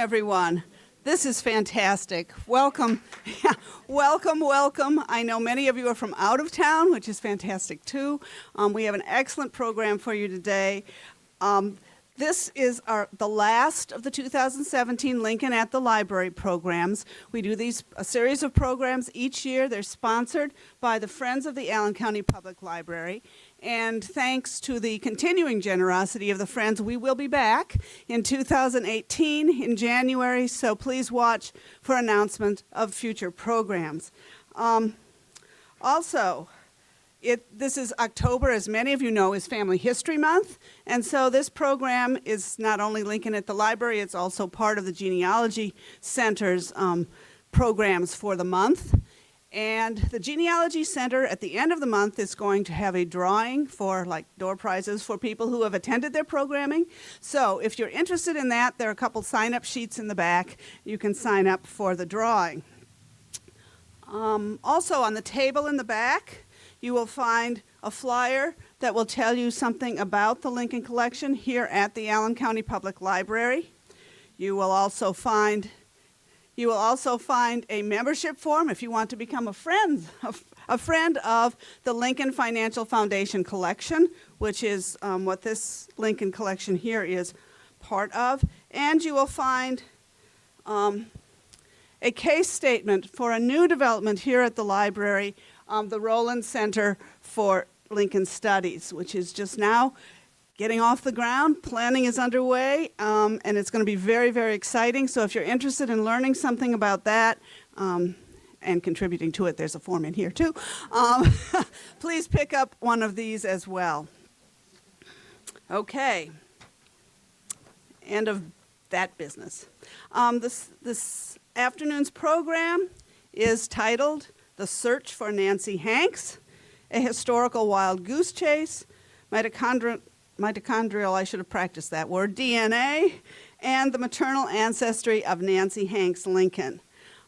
everyone. This is fantastic. Welcome. Welcome. I know many of you are from out of town, which is fantastic too. We have an excellent program for you today. This is the last of the 2017 Lincoln at the Library programs. We do a series of programs each year. They're sponsored by the Friends of the Allen County Public Library. And thanks to the continuing generosity of the Friends, we will be back in 2018 in January, so please watch for announcement of future programs. This is October, as many of you know, is Family History Month, and so this program is not only Lincoln at the Library, it's also part of the Genealogy Center's programs for the month. And the Genealogy Center at the end of the month is going to have a drawing for like door prizes for people who have attended their programming. So if you're interested in that, there are a couple sign-up sheets in the back. You can sign up for the drawing. Also on the table in the back, you will find a flyer that will tell you something about the Lincoln Collection here at the Allen County Public Library. You will also find a membership form if you want to become a friend of the Lincoln Financial Foundation Collection, which is what this Lincoln Collection here is part of. And you will find a case statement for a new development here at the library, the Rowland Center for Lincoln Studies, which is just now getting off the ground. Planning is underway, and it's going to be very, very exciting. So if you're interested in learning something about that and contributing to it, there's a form in here too. Please pick up one of these as well. Okay. End of that business. This afternoon's program is titled The Search for Nancy Hanks, a Historical Wild Goose Chase, Mitochondrial, I should have practiced that word, DNA, and the maternal ancestry of Nancy Hanks Lincoln.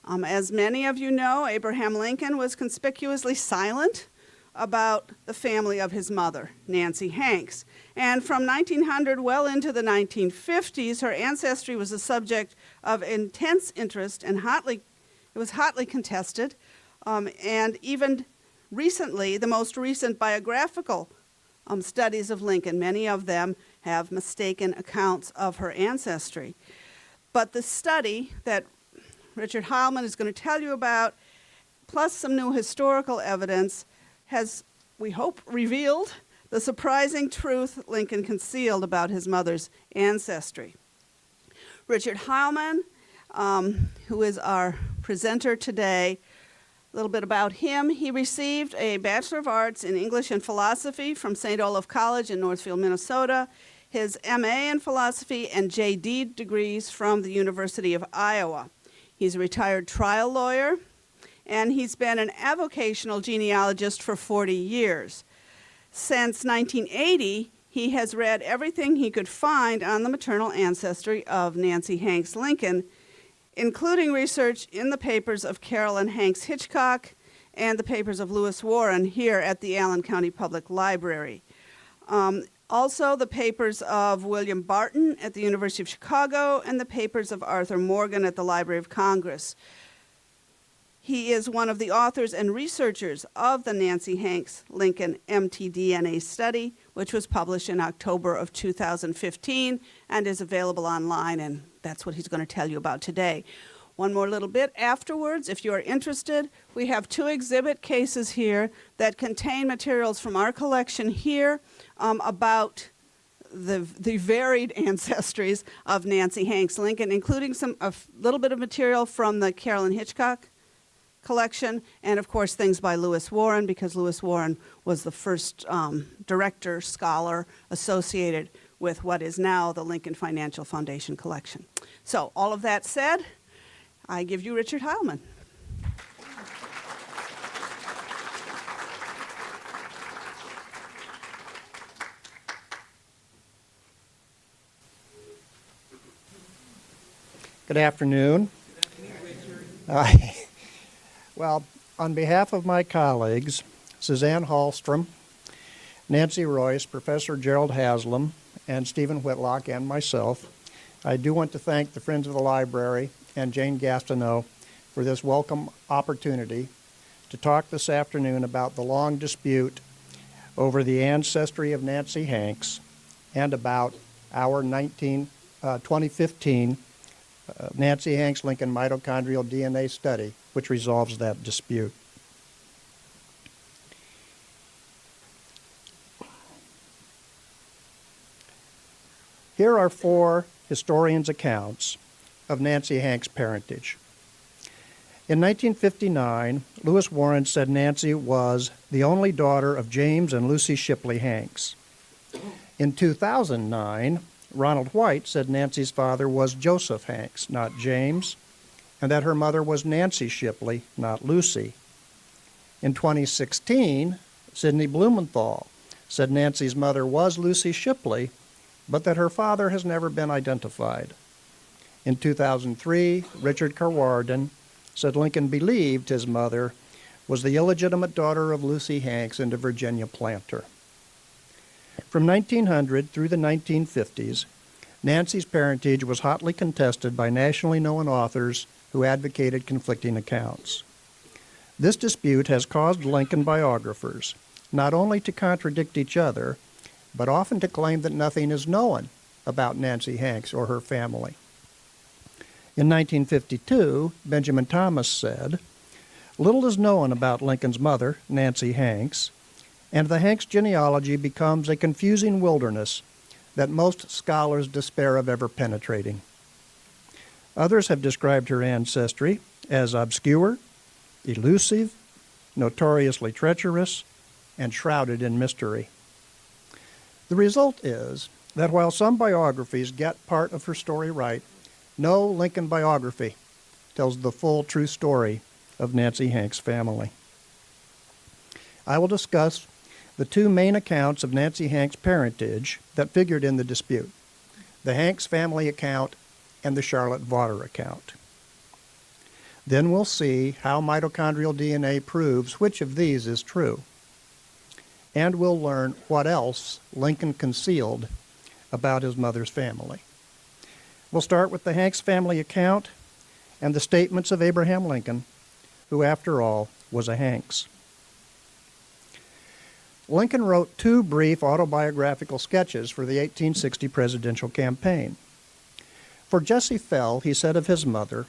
As many of you know, Abraham Lincoln was conspicuously silent about the family of his mother, Nancy Hanks. And from 1900 well into the 1950s, her ancestry was a subject of intense interest and it was hotly contested. And even recently, the most recent biographical studies of Lincoln, many of them have mistaken accounts of her ancestry. But the study that Richard Hileman is going to tell you about, plus some new historical evidence, has, we hope, revealed the surprising truth Lincoln concealed about his mother's ancestry. Richard Hileman, who is our presenter today, a little bit about him. He received a Bachelor of Arts in English and Philosophy from St. Olaf College in Northfield, Minnesota, his MA in Philosophy and JD degrees from the University of Iowa. He's a retired trial lawyer, and he's been an avocational genealogist for 40 years. Since 1980, he has read everything he could find on the maternal ancestry of Nancy Hanks Lincoln, including research in the papers of Carolyn Hanks Hitchcock and the papers of Lewis Warren here at the Allen County Public Library. Also, the papers of William Barton at the University of Chicago and the papers of Arthur Morgan at the Library of Congress. He is one of the authors and researchers of the Nancy Hanks Lincoln mtDNA study, which was published in October of 2015 and is available online, and that's what he's going to tell you about today. One more little bit afterwards, if you are interested, we have 2 exhibit cases here that contain materials from our collection here about the varied ancestries of Nancy Hanks Lincoln, including a little bit of material from the Carolyn Hitchcock collection, and of course things by Lewis Warren, because Lewis Warren was the first director, scholar associated with what is now the Lincoln Financial Foundation collection. So all of that said, I give you Richard Hileman. Good afternoon. Well, on behalf of my colleagues, Suzanne Hallstrom, Nancy Royce, Professor Gerald Haslam, and Stephen Whitlock, and myself, I do want to thank the Friends of the Library and Jane Gastineau for this welcome opportunity to talk this afternoon about the long dispute over the ancestry of Nancy Hanks and about our 2015 Nancy Hanks Lincoln mitochondrial DNA study, which resolves that dispute. Here are 4 historians' accounts of Nancy Hanks' parentage. In 1959, Lewis Warren said Nancy was the only daughter of James and Lucy Shipley Hanks. In 2009, Ronald White said Nancy's father was Joseph Hanks, not James, and that her mother was Nancy Shipley, not Lucy. In 2016, Sidney Blumenthal said Nancy's mother was Lucy Shipley, but that her father has never been identified. In 2003, Richard Carwarden said Lincoln believed his mother was the illegitimate daughter of Lucy Hanks and a Virginia planter. From 1900 through the 1950s, Nancy's parentage was hotly contested by nationally known authors who advocated conflicting accounts. This dispute has caused Lincoln biographers not only to contradict each other, but often to claim that nothing is known about Nancy Hanks or her family. In 1952, Benjamin Thomas said, "Little is known about Lincoln's mother, Nancy Hanks, and the Hanks genealogy becomes a confusing wilderness that most scholars despair of ever penetrating." Others have described her ancestry as obscure, elusive, notoriously treacherous, and shrouded in mystery. The result is that while some biographies get part of her story right, no Lincoln biography tells the full true story of Nancy Hanks' family. I will discuss the 2 main accounts of Nancy Hanks' parentage that figured in the dispute, the Hanks family account and the Charlotte Vaughter account. Then we'll see how mitochondrial DNA proves which of these is true. And we'll learn what else Lincoln concealed about his mother's family. We'll start with the Hanks family account and the statements of Abraham Lincoln, who, after all, was a Hanks. Lincoln wrote 2 brief autobiographical sketches for the 1860 presidential campaign. For Jesse Fell, he said of his mother,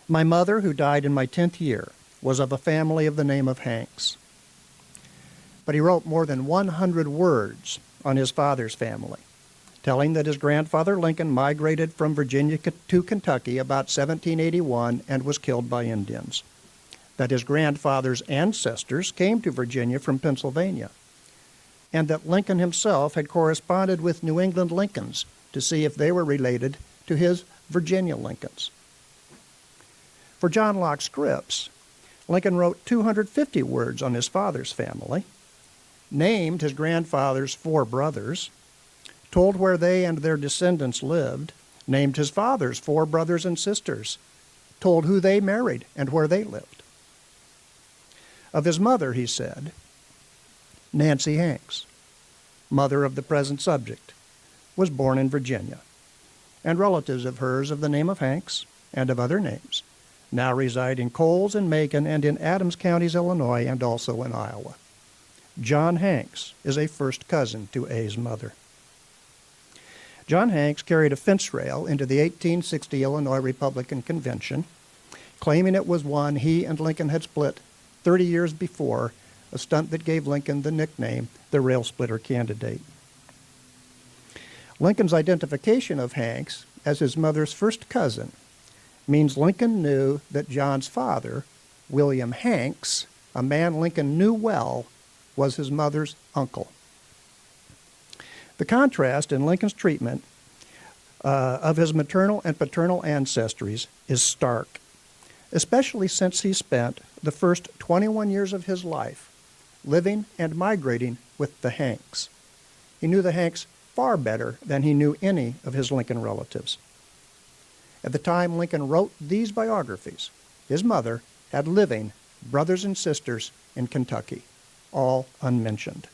"My mother, who died in my 10th year, was of a family of the name of Hanks." But he wrote more than 100 words on his father's family, telling that his grandfather Lincoln migrated from Virginia to Kentucky about 1781 and was killed by Indians, that his grandfather's ancestors came to Virginia from Pennsylvania, and that Lincoln himself had corresponded with New England Lincolns to see if they were related to his Virginia Lincolns. For John Locke Scripps, Lincoln wrote 250 words on his father's family, named his grandfather's 4 brothers, told where they and their descendants lived, named his father's 4 brothers and sisters, told who they married and where they lived. Of his mother, he said, "Nancy Hanks, mother of the present subject, was born in Virginia, and relatives of hers of the name of Hanks and of other names now reside in Coles and Macon and in Adams counties, Illinois, and also in Iowa. John Hanks is a first cousin to A's mother." John Hanks carried a fence rail into the 1860 Illinois Republican Convention, claiming it was one he and Lincoln had split 30 years before, a stunt that gave Lincoln the nickname the Rail Splitter Candidate. Lincoln's identification of Hanks as his mother's first cousin means Lincoln knew that John's father, William Hanks, a man Lincoln knew well, was his mother's uncle. The contrast in Lincoln's treatment of his maternal and paternal ancestries is stark, especially since he spent the first 21 years of his life living and migrating with the Hanks. He knew the Hanks far better than he knew any of his Lincoln relatives. At the time Lincoln wrote these biographies, his mother had living brothers and sisters in Kentucky, all unmentioned.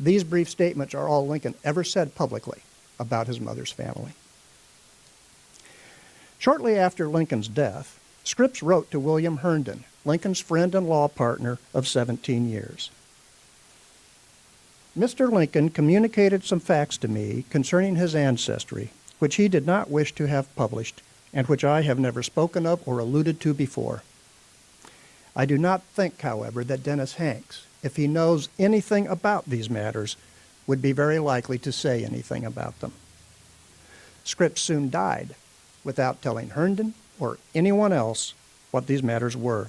These brief statements are all Lincoln ever said publicly, about his mother's family. Shortly after Lincoln's death, Scripps wrote to William Herndon, Lincoln's friend and law partner of 17 years. Mr. Lincoln communicated some facts to me concerning his ancestry, which he did not wish to have published, and which I have never spoken of or alluded to before. I do not think, however, that Dennis Hanks, if he knows anything about these matters, would be very likely to say anything about them. Scripps soon died without telling Herndon or anyone else what these matters were.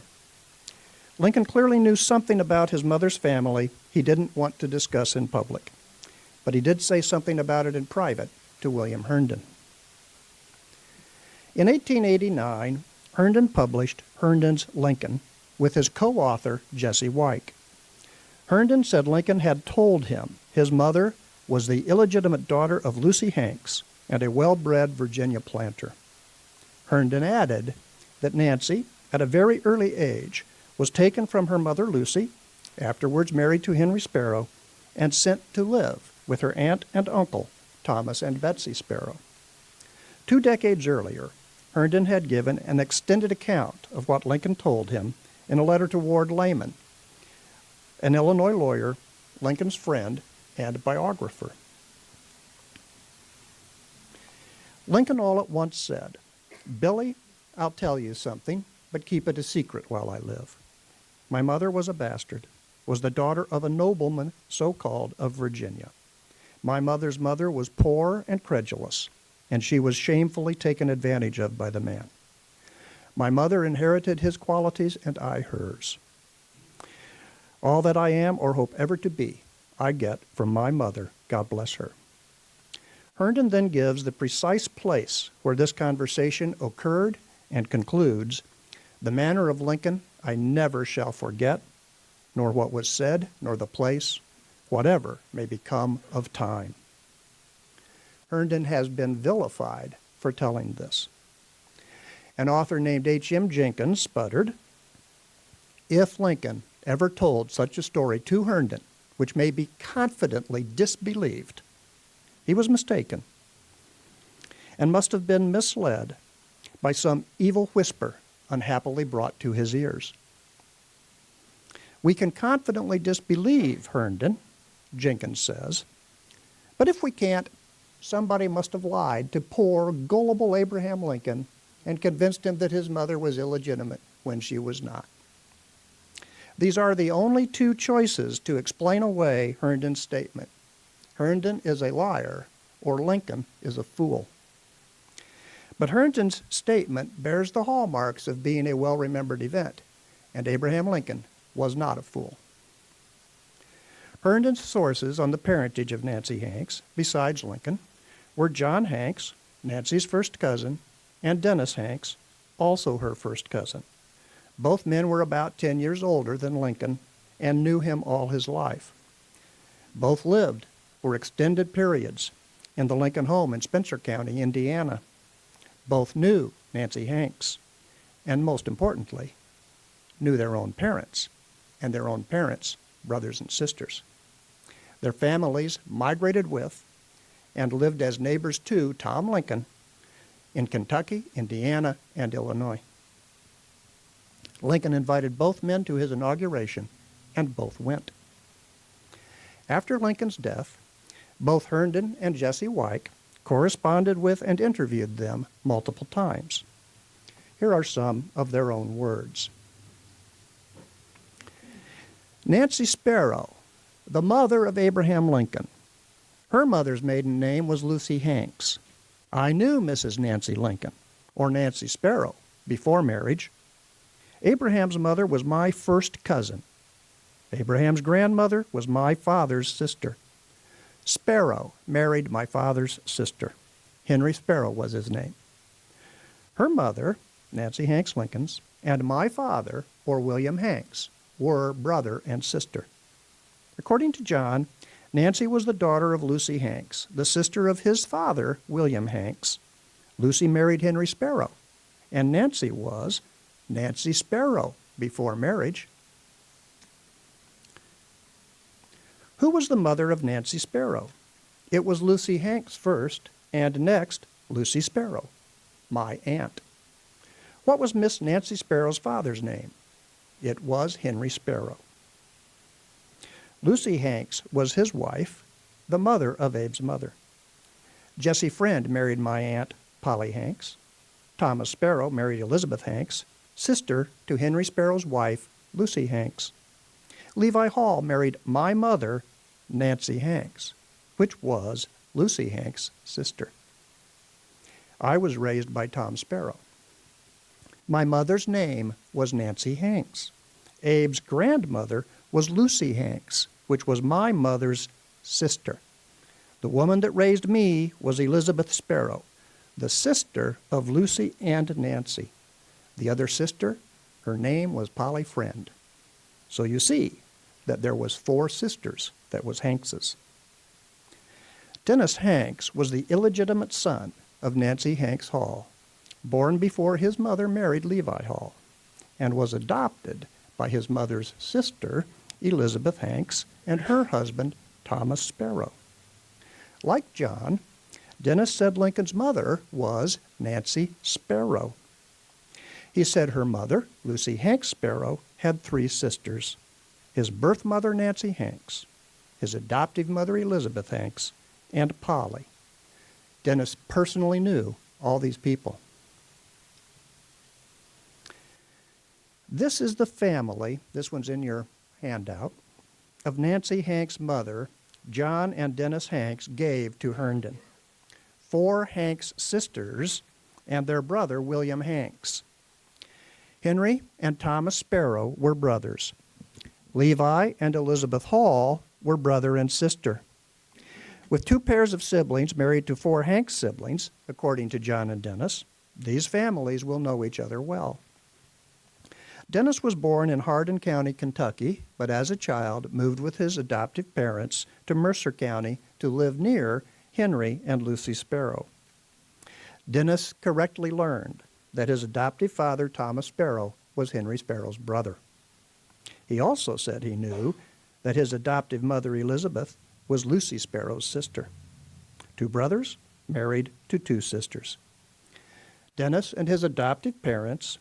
Lincoln clearly knew something about his mother's family he didn't want to discuss in public, but he did say something about it in private to William Herndon. In 1889, Herndon published Herndon's Lincoln with his co-author, Jesse Wyke. Herndon said Lincoln had told him his mother was the illegitimate daughter of Lucy Hanks and a well-bred Virginia planter. Herndon added that Nancy, at a very early age, was taken from her mother Lucy, afterwards married to Henry Sparrow, and sent to live with her aunt and uncle, Thomas and Betsy Sparrow. 2 decades earlier, Herndon had given an extended account of what Lincoln told him in a letter to Ward Layman, an Illinois lawyer, Lincoln's friend and biographer. Lincoln all at once said, "Billy, I'll tell you something, but keep it a secret while I live. My mother was a bastard, was the daughter of a nobleman, so-called, of Virginia. My mother's mother was poor and credulous, and she was shamefully taken advantage of by the man. My mother inherited his qualities, and I hers. All that I am or hope ever to be, I get from my mother, God bless her." Herndon then gives the precise place where this conversation occurred and concludes, "The manner of Lincoln I never shall forget, nor what was said, nor the place, whatever may become of time." Herndon has been vilified for telling this. An author named H.M. Jenkins sputtered, "If Lincoln ever told such a story to Herndon, which may be confidently disbelieved, he was mistaken and must have been misled by some evil whisper unhappily brought to his ears. We can confidently disbelieve Herndon," Jenkins says, "but if we can't, somebody must have lied to poor, gullible Abraham Lincoln and convinced him that his mother was illegitimate when she was not." These are the only 2 choices to explain away Herndon's statement. Herndon is a liar, or Lincoln is a fool. But Herndon's statement bears the hallmarks of being a well-remembered event, and Abraham Lincoln was not a fool. Herndon's sources on the parentage of Nancy Hanks, besides Lincoln, were John Hanks, Nancy's first cousin, and Dennis Hanks, also her first cousin. Both men were about 10 years older than Lincoln and knew him all his life. Both lived for extended periods in the Lincoln home in Spencer County, Indiana. Both knew Nancy Hanks, and most importantly, knew their own parents, and their own parents' brothers and sisters. Their families migrated with and lived as neighbors to Tom Lincoln in Kentucky, Indiana, and Illinois. Lincoln invited both men to his inauguration, and both went. After Lincoln's death, both Herndon and Jesse Wyke corresponded with and interviewed them multiple times. Here are some of their own words. Nancy Sparrow, the mother of Abraham Lincoln. Her mother's maiden name was Lucy Hanks. I knew Mrs. Nancy Lincoln, or Nancy Sparrow, before marriage. Abraham's mother was my first cousin. Abraham's grandmother was my father's sister. Sparrow married my father's sister. Henry Sparrow was his name. Her mother, Nancy Hanks Lincoln's, and my father, or William Hanks, were brother and sister. According to John, Nancy was the daughter of Lucy Hanks, the sister of his father, William Hanks. Lucy married Henry Sparrow, and Nancy was Nancy Sparrow before marriage. Who was the mother of Nancy Sparrow? It was Lucy Hanks first, and next Lucy Sparrow, my aunt. What was Miss Nancy Sparrow's father's name? It was Henry Sparrow. Lucy Hanks was his wife, the mother of Abe's mother. Jessie Friend married my aunt, Polly Hanks. Thomas Sparrow married Elizabeth Hanks, sister to Henry Sparrow's wife, Lucy Hanks. Levi Hall married my mother, Nancy Hanks, which was Lucy Hanks' sister. I was raised by Tom Sparrow. My mother's name was Nancy Hanks. Abe's grandmother was Lucy Hanks, which was my mother's sister. The woman that raised me was Elizabeth Sparrow, the sister of Lucy and Nancy. The other sister, her name was Polly Friend. So you see that there was 4 sisters that was Hanks's. Dennis Hanks was the illegitimate son of Nancy Hanks Hall, born before his mother married Levi Hall, and was adopted by his mother's sister, Elizabeth Hanks, and her husband, Thomas Sparrow. Like John, Dennis said Lincoln's mother was Nancy Sparrow. He said her mother, Lucy Hanks Sparrow, had 3 sisters: his birth mother, Nancy Hanks, his adoptive mother, Elizabeth Hanks, and Polly. Dennis personally knew all these people. This is the family, this one's in your handout, of Nancy Hanks' mother, John and Dennis Hanks, gave to Herndon. 4 Hanks sisters and their brother, William Hanks. Henry and Thomas Sparrow were brothers. Levi and Elizabeth Hall were brother and sister. With 2 pairs of siblings married to 4 Hanks siblings, according to John and Dennis, these families will know each other well. Dennis was born in Hardin County, Kentucky, but as a child moved with his adoptive parents to Mercer County to live near Henry and Lucy Sparrow. Dennis correctly learned that his adoptive father, Thomas Sparrow, was Henry Sparrow's brother. He also said he knew that his adoptive mother, Elizabeth, was Lucy Sparrow's sister. 2 brothers married to 2 sisters. Dennis and his adoptive parents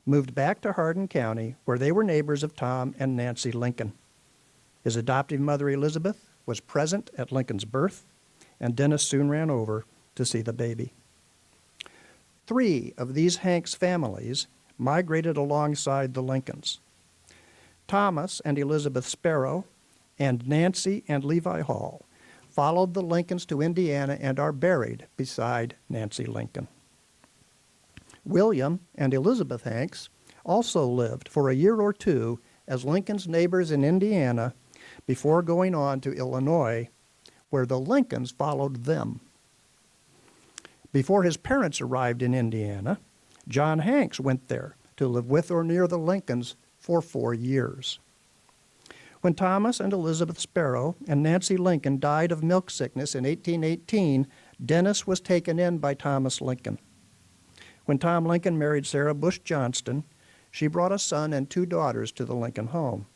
moved back to Hardin County, where they were neighbors of Tom and Nancy Lincoln. His adoptive mother, Elizabeth, was present at Lincoln's birth, and Dennis soon ran over to see the baby. 3 of these Hanks families migrated alongside the Lincolns. Thomas and Elizabeth Sparrow and Nancy and Levi Hall followed the Lincolns to Indiana and are buried beside Nancy Lincoln. William and Elizabeth Hanks also lived for a year or 2 as Lincoln's neighbors in Indiana before going on to Illinois, where the Lincolns followed them. Before his parents arrived in Indiana, John Hanks went there to live with or near the Lincolns for 4 years. When Thomas and Elizabeth Sparrow and Nancy Lincoln died of milk sickness in 1818, Dennis was taken in by Thomas Lincoln. When Tom Lincoln married Sarah Bush Johnston, she brought a son and 2 daughters to the Lincoln home.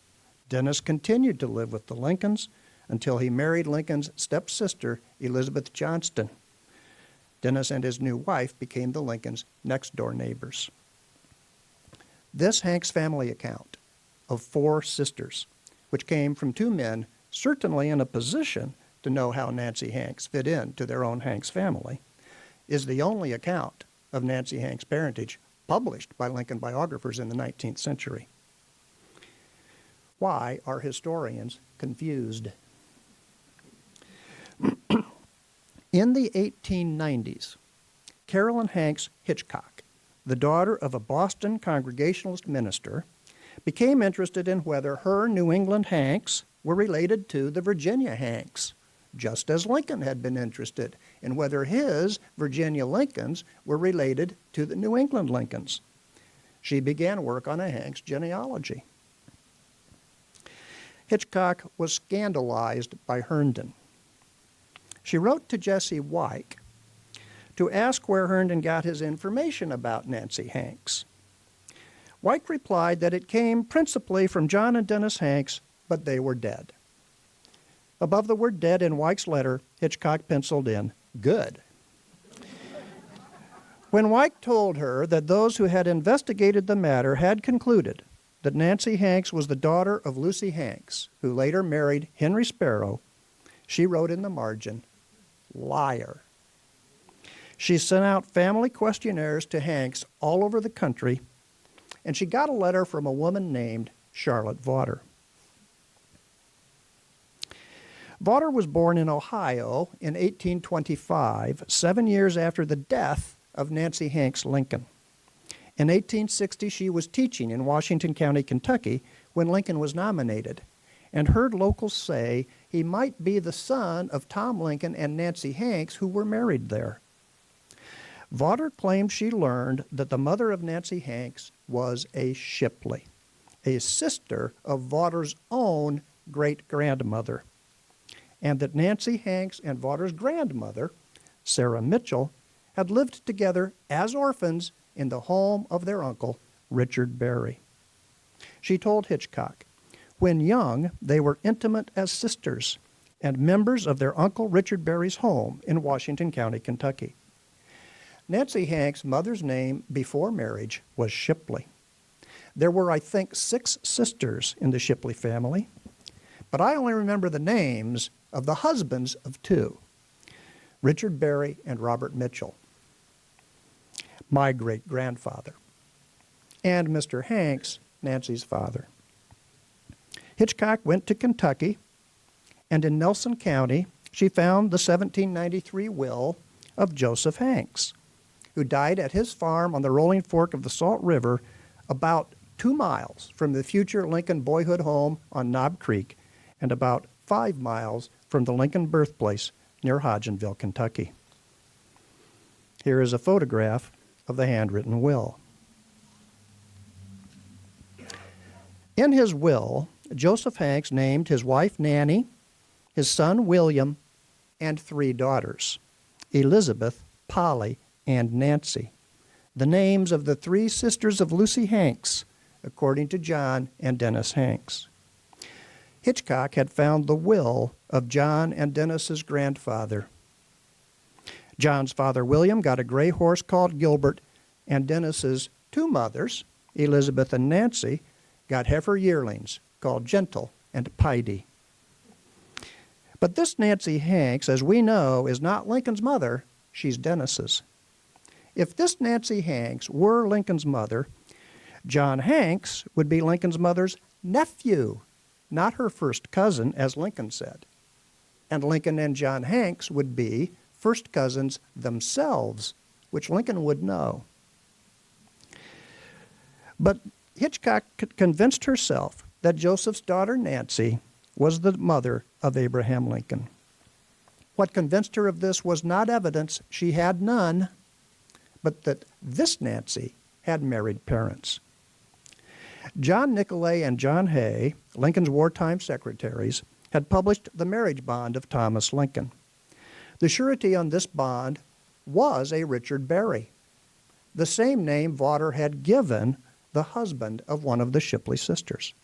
Dennis continued to live with the Lincolns until he married Lincoln's stepsister, Elizabeth Johnston. Dennis and his new wife became the Lincolns' next-door neighbors. This Hanks family account of 4 sisters, which came from 2 men certainly in a position to know how Nancy Hanks fit into their own Hanks family, is the only account of Nancy Hanks' parentage published by Lincoln biographers in the 19th century. Why are historians confused? In the 1890s, Carolyn Hanks Hitchcock, the daughter of a Boston Congregationalist minister, became interested in whether her New England Hanks were related to the Virginia Hanks, just as Lincoln had been interested in whether his Virginia Lincolns were related to the New England Lincolns. She began work on a Hanks genealogy. Hitchcock was scandalized by Herndon. She wrote to Jesse Wyke to ask where Herndon got his information about Nancy Hanks. Wyke replied that it came principally from John and Dennis Hanks, but they were dead. Above the word dead in Weich's letter, Hitchcock penciled in, good. When Weich told her that those who had investigated the matter had concluded that Nancy Hanks was the daughter of Lucy Hanks, who later married Henry Sparrow, she wrote in the margin, liar. She sent out family questionnaires to Hanks all over the country, and she got a letter from a woman named Charlotte Vaughter. Vaughter was born in Ohio in 1825, 7 years after the death of Nancy Hanks Lincoln. In 1860, she was teaching in Washington County, Kentucky, when Lincoln was nominated, and heard locals say he might be the son of Tom Lincoln and Nancy Hanks, who were married there. Vaughter claimed she learned that the mother of Nancy Hanks was a Shipley, a sister of Vaughters' own great-grandmother, and that Nancy Hanks and Vaughters' grandmother, Sarah Mitchell, had lived together as orphans in the home of their uncle, Richard Berry. She told Hitchcock, when young, they were intimate as sisters and members of their uncle Richard Berry's home in Washington County, Kentucky. Nancy Hanks' mother's name before marriage was Shipley. There were, I think, 6 sisters in the Shipley family, but I only remember the names of the husbands of 2, Richard Berry and Robert Mitchell, my great-grandfather, and Mr. Hanks, Nancy's father. Hitchcock went to Kentucky, and in Nelson County, she found the 1793 will of Joseph Hanks, who died at his farm on the Rolling Fork of the Salt River about 2 miles from the future Lincoln boyhood home on Knob Creek and about 5 miles from the Lincoln birthplace near Hodgenville, Kentucky. Here is a photograph of the handwritten will. In his will, Joseph Hanks named his wife Nanny, his son William, and 3 daughters, Elizabeth, Polly, and Nancy, the names of the 3 sisters of Lucy Hanks, according to John and Dennis Hanks. Hitchcock had found the will of John and Dennis's grandfather. John's father, William, got a gray horse called Gilbert, and Dennis's 2 mothers, Elizabeth and Nancy, got heifer yearlings called Gentle and Piety. But this Nancy Hanks, as we know, is not Lincoln's mother, she's Dennis's. If this Nancy Hanks were Lincoln's mother, John Hanks would be Lincoln's mother's nephew, not her first cousin, as Lincoln said. And Lincoln and John Hanks would be first cousins themselves, which Lincoln would know. But Hitchcock convinced herself that Joseph's daughter Nancy was the mother of Abraham Lincoln. What convinced her of this was not evidence, she had none, but that this Nancy had married parents. John Nicolay and John Hay, Lincoln's wartime secretaries, had published the marriage bond of Thomas Lincoln. The surety on this bond was a Richard Berry, the same name Vaughter had given the husband of one of the Shipley sisters.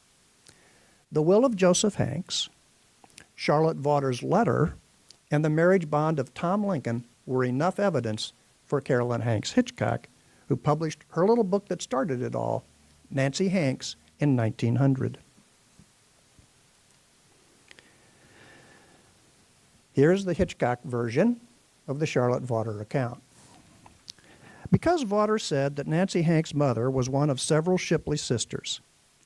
The will of Joseph Hanks, Charlotte Vaughters' letter, and the marriage bond of Tom Lincoln were enough evidence for Carolyn Hanks Hitchcock, who published her little book that started it all, Nancy Hanks, in 1900. Here's the Hitchcock version of the Charlotte Vaughter account. Because Vaughter said that Nancy Hanks' mother was one of several Shipley sisters,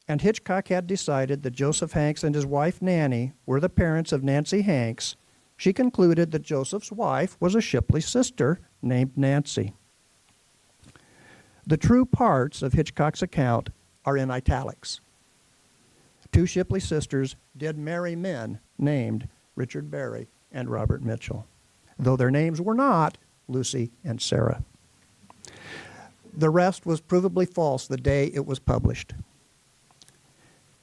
and Hitchcock had decided that Joseph Hanks and his wife Nanny were the parents of Nancy Hanks, she concluded that Joseph's wife was a Shipley sister named Nancy. The true parts of Hitchcock's account are in italics. 2 Shipley sisters did marry men named Richard Berry and Robert Mitchell, though their names were not Lucy and Sarah. The rest was provably false the day it was published.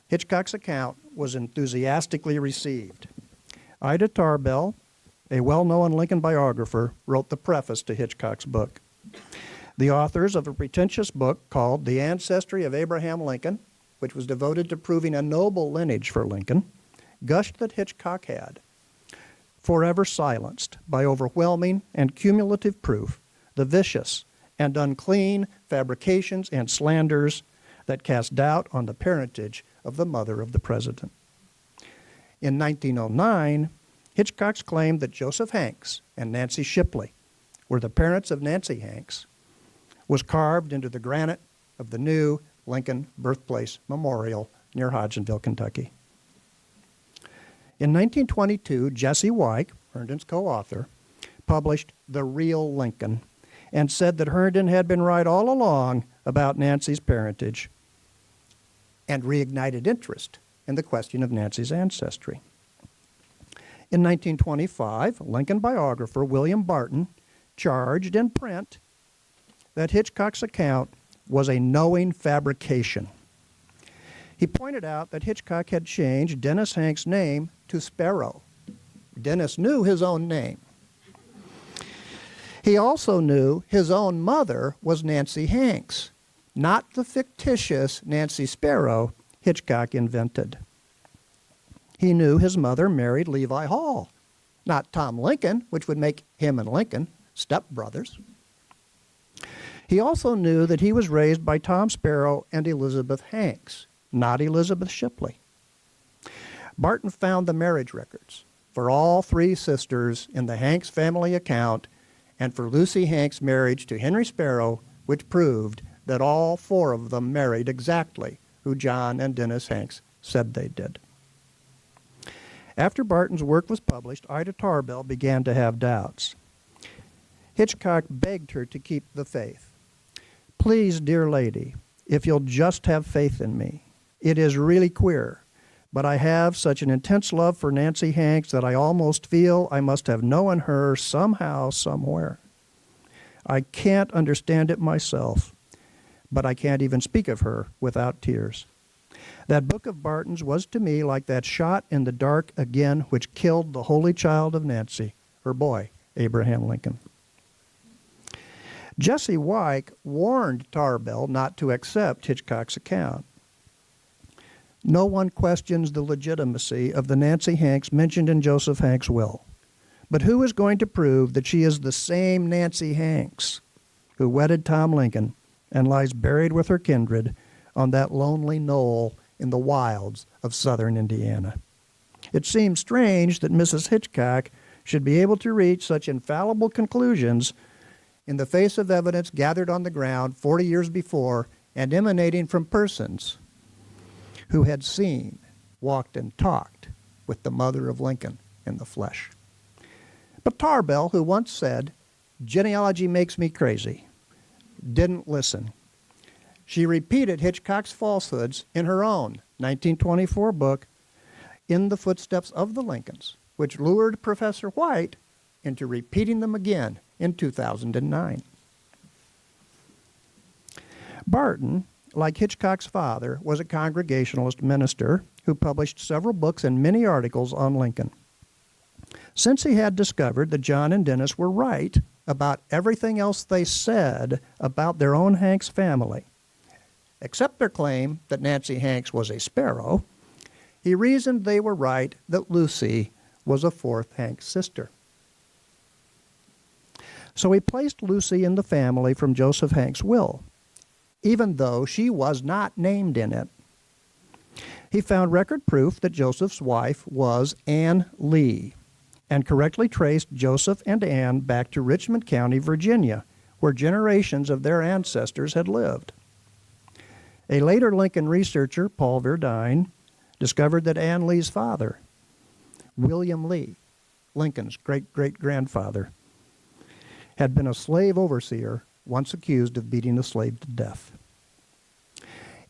Hitchcock's account was enthusiastically received. Ida Tarbell, a well-known Lincoln biographer, wrote the preface to Hitchcock's book. The authors of a pretentious book called The Ancestry of Abraham Lincoln, which was devoted to proving a noble lineage for Lincoln, gushed that Hitchcock had, forever silenced by overwhelming and cumulative proof the vicious and unclean fabrications and slanders that cast doubt on the parentage of the mother of the president. In 1909, Hitchcock's claim that Joseph Hanks and Nancy Shipley were the parents of Nancy Hanks was carved into the granite of the new Lincoln Birthplace Memorial near Hodgenville, Kentucky. In 1922, Jesse Wyke, Herndon's co-author, published The Real Lincoln and said that Herndon had been right all along about Nancy's parentage and reignited interest in the question of Nancy's ancestry. In 1925, Lincoln biographer William Barton charged in print that Hitchcock's account was a knowing fabrication. He pointed out that Hitchcock had changed Dennis Hanks' name to Sparrow. Dennis knew his own name. He also knew his own mother was Nancy Hanks, not the fictitious Nancy Sparrow Hitchcock invented. He knew his mother married Levi Hall, not Tom Lincoln, which would make him and Lincoln stepbrothers. He also knew that he was raised by Tom Sparrow and Elizabeth Hanks, not Elizabeth Shipley. Barton found the marriage records for all three sisters in the Hanks family account and for Lucy Hanks' marriage to Henry Sparrow, which proved that all four of them married exactly who John and Dennis Hanks said they did. After Barton's work was published, Ida Tarbell began to have doubts. Hitchcock begged her to keep the faith. "Please, dear lady, if you'll just have faith in me. It is really queer, but I have such an intense love for Nancy Hanks that I almost feel I must have known her somehow, somewhere. I can't understand it myself, but I can't even speak of her without tears. That book of Barton's was to me like that shot in the dark again which killed the holy child of Nancy, her boy, Abraham Lincoln." Jesse Wyke warned Tarbell not to accept Hitchcock's account. No one questions the legitimacy of the Nancy Hanks mentioned in Joseph Hanks' will. But who is going to prove that she is the same Nancy Hanks who wedded Tom Lincoln and lies buried with her kindred on that lonely knoll in the wilds of southern Indiana? It seems strange that Mrs. Hitchcock should be able to reach such infallible conclusions in the face of evidence gathered on the ground 40 years before and emanating from persons who had seen, walked, and talked with the mother of Lincoln in the flesh. But Tarbell, who once said, "Genealogy makes me crazy," didn't listen. She repeated Hitchcock's falsehoods in her own 1924 book, In the Footsteps of the Lincolns, which lured Professor White into repeating them again in 2009. Barton, like Hitchcock's father, was a Congregationalist minister who published several books and many articles on Lincoln. Since he had discovered that John and Dennis were right about everything else they said about their own Hanks family, except their claim that Nancy Hanks was a Sparrow, he reasoned they were right that Lucy was a fourth Hanks sister. So he placed Lucy in the family from Joseph Hanks' will, even though she was not named in it. He found record proof that Joseph's wife was Ann Lee, and correctly traced Joseph and Ann back to Richmond County, Virginia, where generations of their ancestors had lived. A later Lincoln researcher, Paul Verdine, discovered that Ann Lee's father, William Lee, Lincoln's great-great-grandfather, had been a slave overseer once accused of beating a slave to death.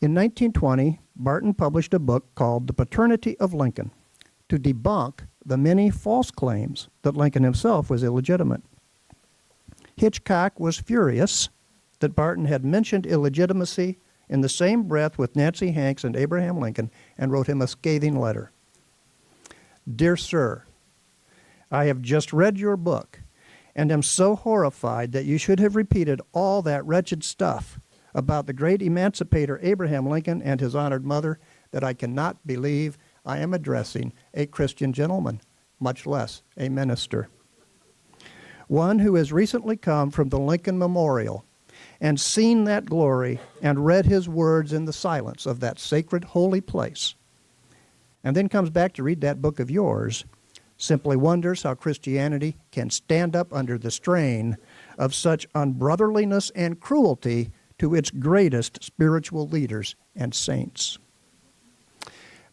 In 1920, Barton published a book called The Paternity of Lincoln to debunk the many false claims that Lincoln himself was illegitimate. Hitchcock was furious that Barton had mentioned illegitimacy in the same breath with Nancy Hanks and Abraham Lincoln and wrote him a scathing letter. "Dear Sir, I have just read your book and am so horrified that you should have repeated all that wretched stuff about the great emancipator Abraham Lincoln and his honored mother that I cannot believe I am addressing a Christian gentleman. much less a minister. One who has recently come from the Lincoln Memorial and seen that glory and read his words in the silence of that sacred holy place, and then comes back to read that book of yours, simply wonders how Christianity can stand up under the strain of such unbrotherliness and cruelty to its greatest spiritual leaders and saints.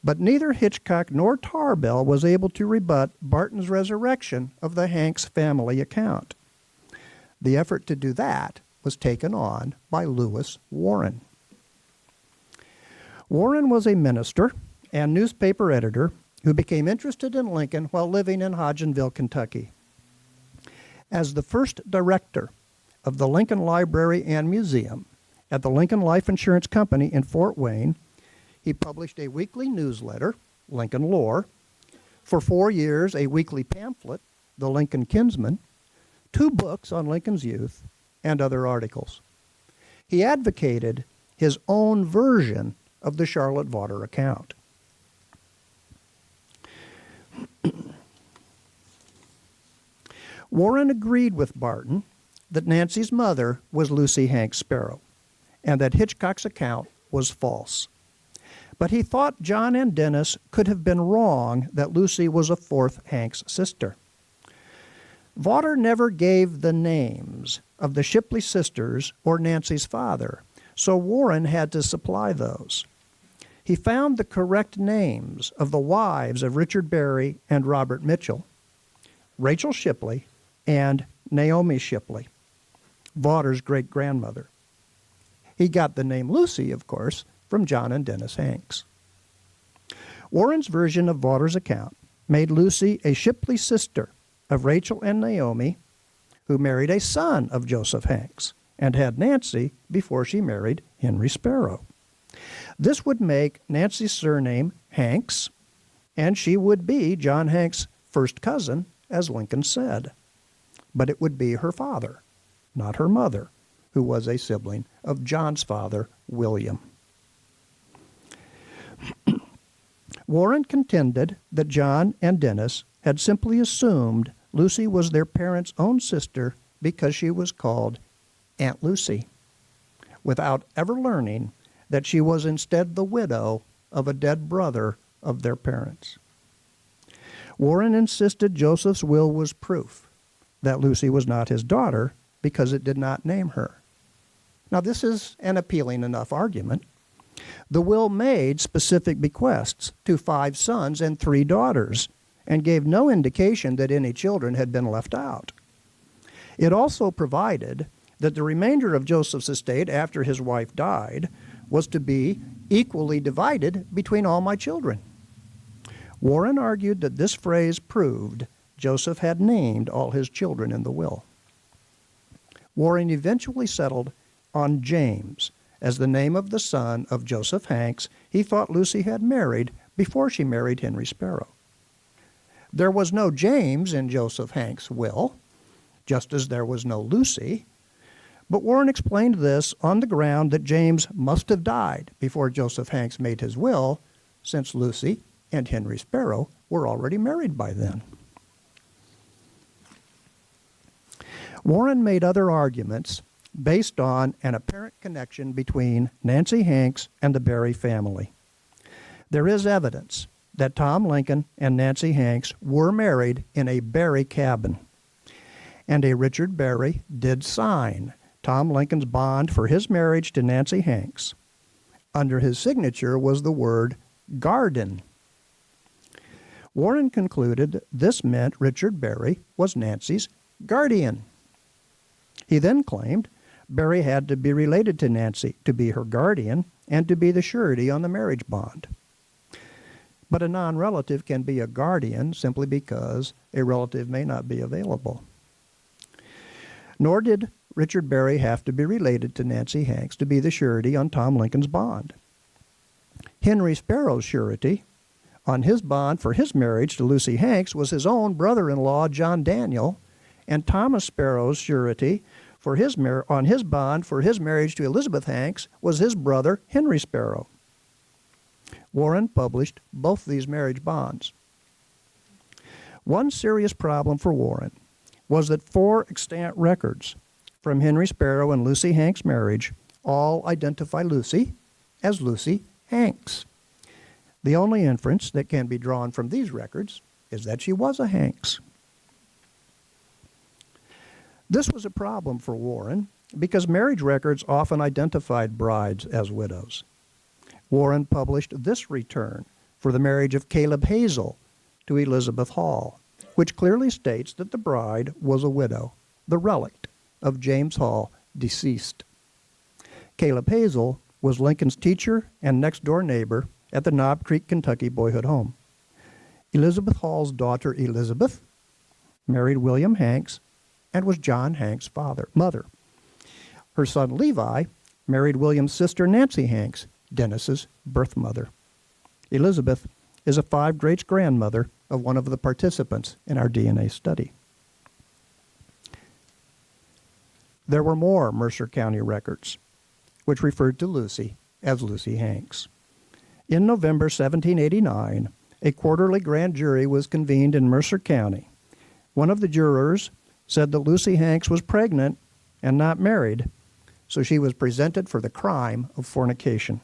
But neither Hitchcock nor Tarbell was able to rebut Barton's resurrection of the Hanks family account. The effort to do that was taken on by Lewis Warren. Warren was a minister and newspaper editor who became interested in Lincoln while living in Hodgenville, Kentucky. As the first director of the Lincoln Library and Museum at the Lincoln Life Insurance Company in Fort Wayne, he published a weekly newsletter, Lincoln Lore, for 4 years a weekly pamphlet, The Lincoln Kinsman, 2 books on Lincoln's youth, and other articles. He advocated his own version of the Charlotte Vaughter account. Warren agreed with Barton that Nancy's mother was Lucy Hanks Sparrow, and that Hitchcock's account was false. But he thought John and Dennis could have been wrong that Lucy was a 4th Hanks sister. Vaughter never gave the names of the Shipley sisters or Nancy's father, so Warren had to supply those. He found the correct names of the wives of Richard Berry and Robert Mitchell, Rachel Shipley and Naomi Shipley, Vaughter's great-grandmother. He got the name Lucy, of course, from John and Dennis Hanks. Warren's version of Vaughter's account made Lucy a Shipley sister of Rachel and Naomi, who married a son of Joseph Hanks and had Nancy before she married Henry Sparrow. This would make Nancy's surname Hanks, and she would be John Hanks' first cousin, as Lincoln said. But it would be her father, not her mother, who was a sibling of John's father, William. Warren contended that John and Dennis had simply assumed Lucy was their parents' own sister because she was called Aunt Lucy, without ever learning that she was instead the widow of a dead brother of their parents. Warren insisted Joseph's will was proof that Lucy was not his daughter because it did not name her. Now, this is an appealing enough argument. The will made specific bequests to 5 sons and 3 daughters and gave no indication that any children had been left out. It also provided that the remainder of Joseph's estate after his wife died was to be equally divided between all my children. Warren argued that this phrase proved Joseph had named all his children in the will. Warren eventually settled on James as the name of the son of Joseph Hanks he thought Lucy had married before she married Henry Sparrow. There was no James in Joseph Hanks' will, just as there was no Lucy, but Warren explained this on the ground that James must have died before Joseph Hanks made his will, since Lucy and Henry Sparrow were already married by then. Warren made other arguments based on an apparent connection between Nancy Hanks and the Berry family. There is evidence that Tom Lincoln and Nancy Hanks were married in a Berry cabin, and a Richard Berry did sign Tom Lincoln's bond for his marriage to Nancy Hanks. Under his signature was the word garden. Warren concluded this meant Richard Berry was Nancy's guardian. He then claimed Berry had to be related to Nancy to be her guardian and to be the surety on the marriage bond. But a non-relative can be a guardian simply because a relative may not be available. Nor did Richard Berry have to be related to Nancy Hanks to be the surety on Tom Lincoln's bond. Henry Sparrow's surety on his bond for his marriage to Lucy Hanks was his own brother-in-law, John Daniel, and Thomas Sparrow's surety for on his bond for his marriage to Elizabeth Hanks was his brother, Henry Sparrow. Warren published both these marriage bonds. One serious problem for Warren was that 4 extant records from Henry Sparrow and Lucy Hanks' marriage all identify Lucy as Lucy Hanks. The only inference that can be drawn from these records is that she was a Hanks. This was a problem for Warren because marriage records often identified brides as widows. Warren published this return for the marriage of Caleb Hazel to Elizabeth Hall, which clearly states that the bride was a widow, the relict of James Hall, deceased. Caleb Hazel was Lincoln's teacher and next-door neighbor at the Knob Creek, Kentucky boyhood home. Elizabeth Hall's daughter Elizabeth married William Hanks and was John Hanks' mother. Her son Levi married William's sister Nancy Hanks, Dennis's birth mother. Elizabeth is a 5 great-grandmother of one of the participants in our DNA study. There were more Mercer County records, which referred to Lucy as Lucy Hanks. In November 1789, a quarterly grand jury was convened in Mercer County. One of the jurors said that Lucy Hanks was pregnant and not married, so she was presented for the crime of fornication.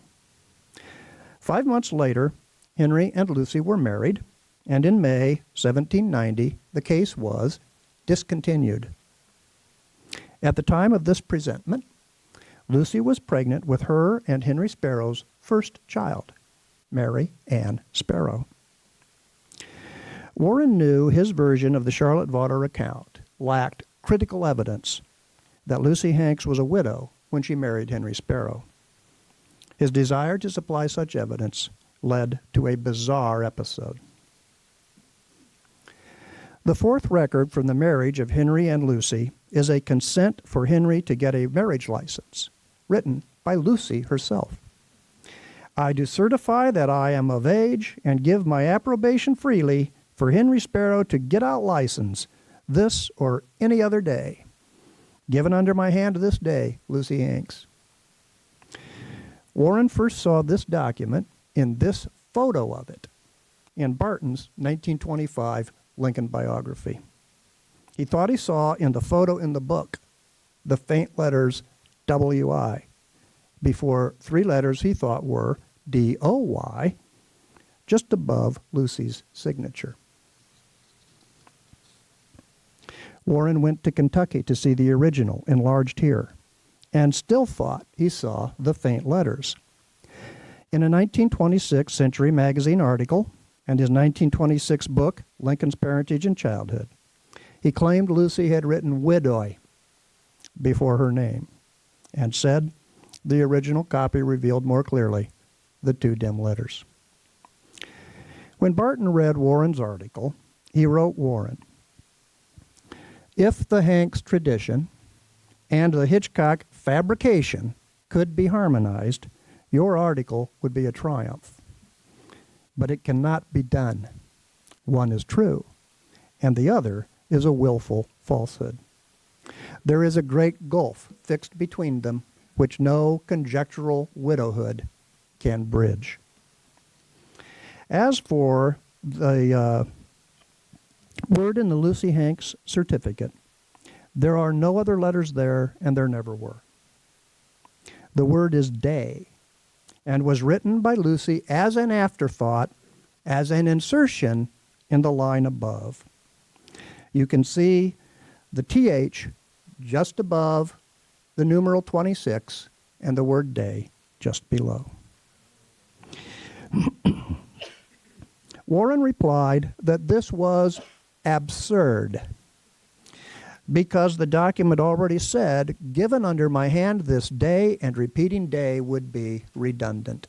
5 months later, Henry and Lucy were married, and in May 1790, the case was discontinued. At the time of this presentment, Lucy was pregnant with her and Henry Sparrow's first child, Mary Ann Sparrow. Warren knew his version of the Charlotte Vaughter account lacked critical evidence that Lucy Hanks was a widow when she married Henry Sparrow. His desire to supply such evidence led to a bizarre episode. The 4th record from the marriage of Henry and Lucy is a consent for Henry to get a marriage license, written by Lucy herself. I do certify that I am of age and give my approbation freely for Henry Sparrow to get out license this or any other day. Given under my hand this day, Lucy Hanks. Warren first saw this document in this photo of it in Barton's 1925 Lincoln biography. He thought he saw in the photo in the book the faint letters W-I before 3 letters he thought were D-O-Y just above Lucy's signature. Warren went to Kentucky to see the original enlarged here and still thought he saw the faint letters. In a 1926 Century Magazine article and his 1926 book, Lincoln's Parentage and Childhood, he claimed Lucy had written widow before her name and said the original copy revealed more clearly the 2 dim letters. When Barton read Warren's article, he wrote Warren, "If the Hanks tradition and the Hitchcock fabrication could be harmonized, your article would be a triumph. But it cannot be done. One is true, and the other is a willful falsehood. There is a great gulf fixed between them, which no conjectural widowhood can bridge." As for the word in the Lucy Hanks certificate, there are no other letters there, and there never were. The word is day, and was written by Lucy as an afterthought, as an insertion in the line above. You can see the TH just above the numeral 26 and the word day just below. Warren replied that this was absurd because the document already said, given under my hand this day, and repeating day would be redundant.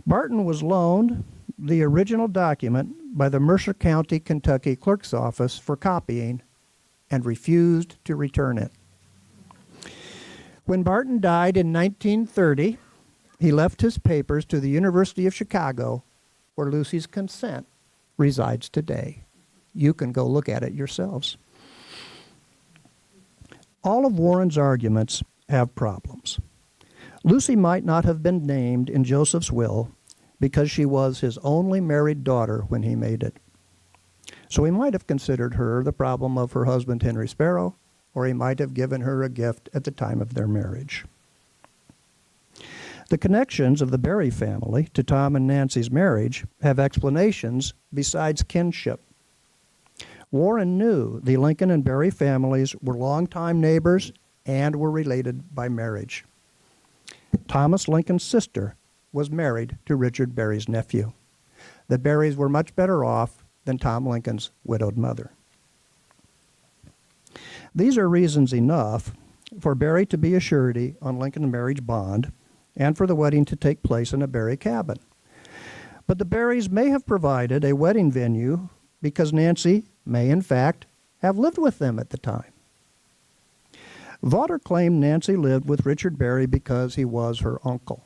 Barton was loaned the original document by the Mercer County, Kentucky clerk's office for copying and refused to return it. When Barton died in 1930, he left his papers to the University of Chicago, where Lucy's consent resides today. You can go look at it yourselves. All of Warren's arguments have problems. Lucy might not have been named in Joseph's will because she was his only married daughter when he made it. So he might have considered her the problem of her husband Henry Sparrow, or he might have given her a gift at the time of their marriage. The connections of the Berry family to Tom and Nancy's marriage have explanations besides kinship. Warren knew the Lincoln and Berry families were longtime neighbors and were related by marriage. Thomas Lincoln's sister was married to Richard Berry's nephew. The Berrys were much better off than Tom Lincoln's widowed mother. These are reasons enough for Berry to be a surety on Lincoln's marriage bond and for the wedding to take place in a Berry cabin. But the Berrys may have provided a wedding venue because Nancy may, in fact, have lived with them at the time. Vaughter claimed Nancy lived with Richard Berry because he was her uncle.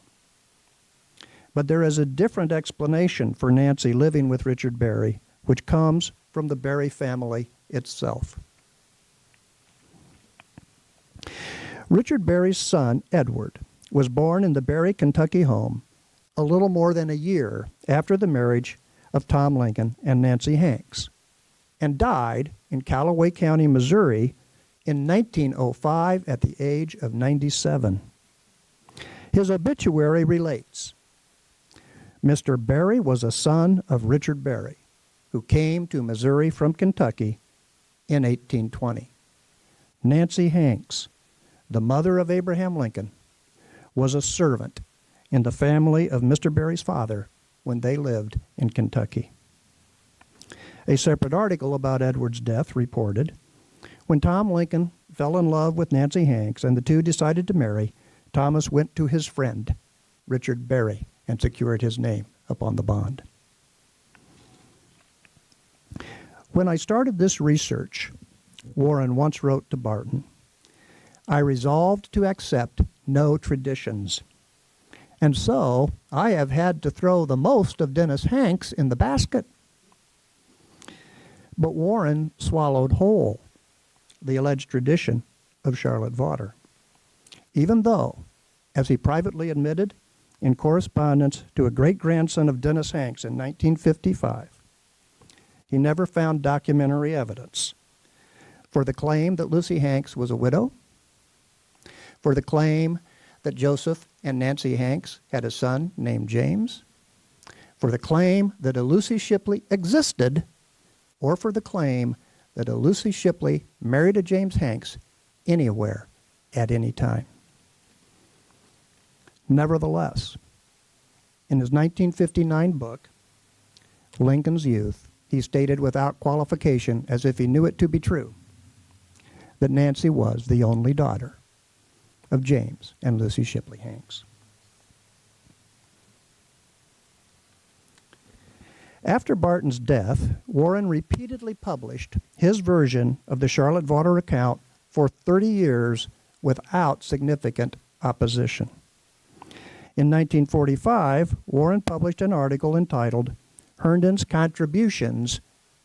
But there is a different explanation for Nancy living with Richard Berry, which comes from the Berry family itself. Richard Berry's son, Edward, was born in the Berry, Kentucky home a little more than a year after the marriage of Tom Lincoln and Nancy Hanks, and died in Callaway County, Missouri in 1905 at the age of 97. His obituary relates, Mr. Berry was a son of Richard Berry, who came to Missouri from Kentucky in 1820. Nancy Hanks, the mother of Abraham Lincoln, was a servant in the family of Mr. Berry's father when they lived in Kentucky. A separate article about Edward's death reported, when Tom Lincoln fell in love with Nancy Hanks and the two decided to marry, Thomas went to his friend, Richard Berry, and secured his name upon the bond. When I started this research, Warren once wrote to Barton, I resolved to accept no traditions. And so I have had to throw the most of Dennis Hanks in the basket. But Warren swallowed whole the alleged tradition of Charlotte Vaughter, even though, as he privately admitted in correspondence to a great-grandson of Dennis Hanks in 1955, he never found documentary evidence for the claim that Lucy Hanks was a widow, for the claim that Joseph and Nancy Hanks had a son named James, for the claim that a Lucy Shipley existed, or for the claim that a Lucy Shipley married a James Hanks anywhere at any time. Nevertheless, in his 1959 book, Lincoln's Youth, he stated without qualification, as if he knew it to be true, that Nancy was the only daughter of James and Lucy Shipley Hanks. After Barton's death, Warren repeatedly published his version of the Charlotte Vaughter account for 30 years without significant opposition. In 1945, Warren published an article entitled Herndon's Contributions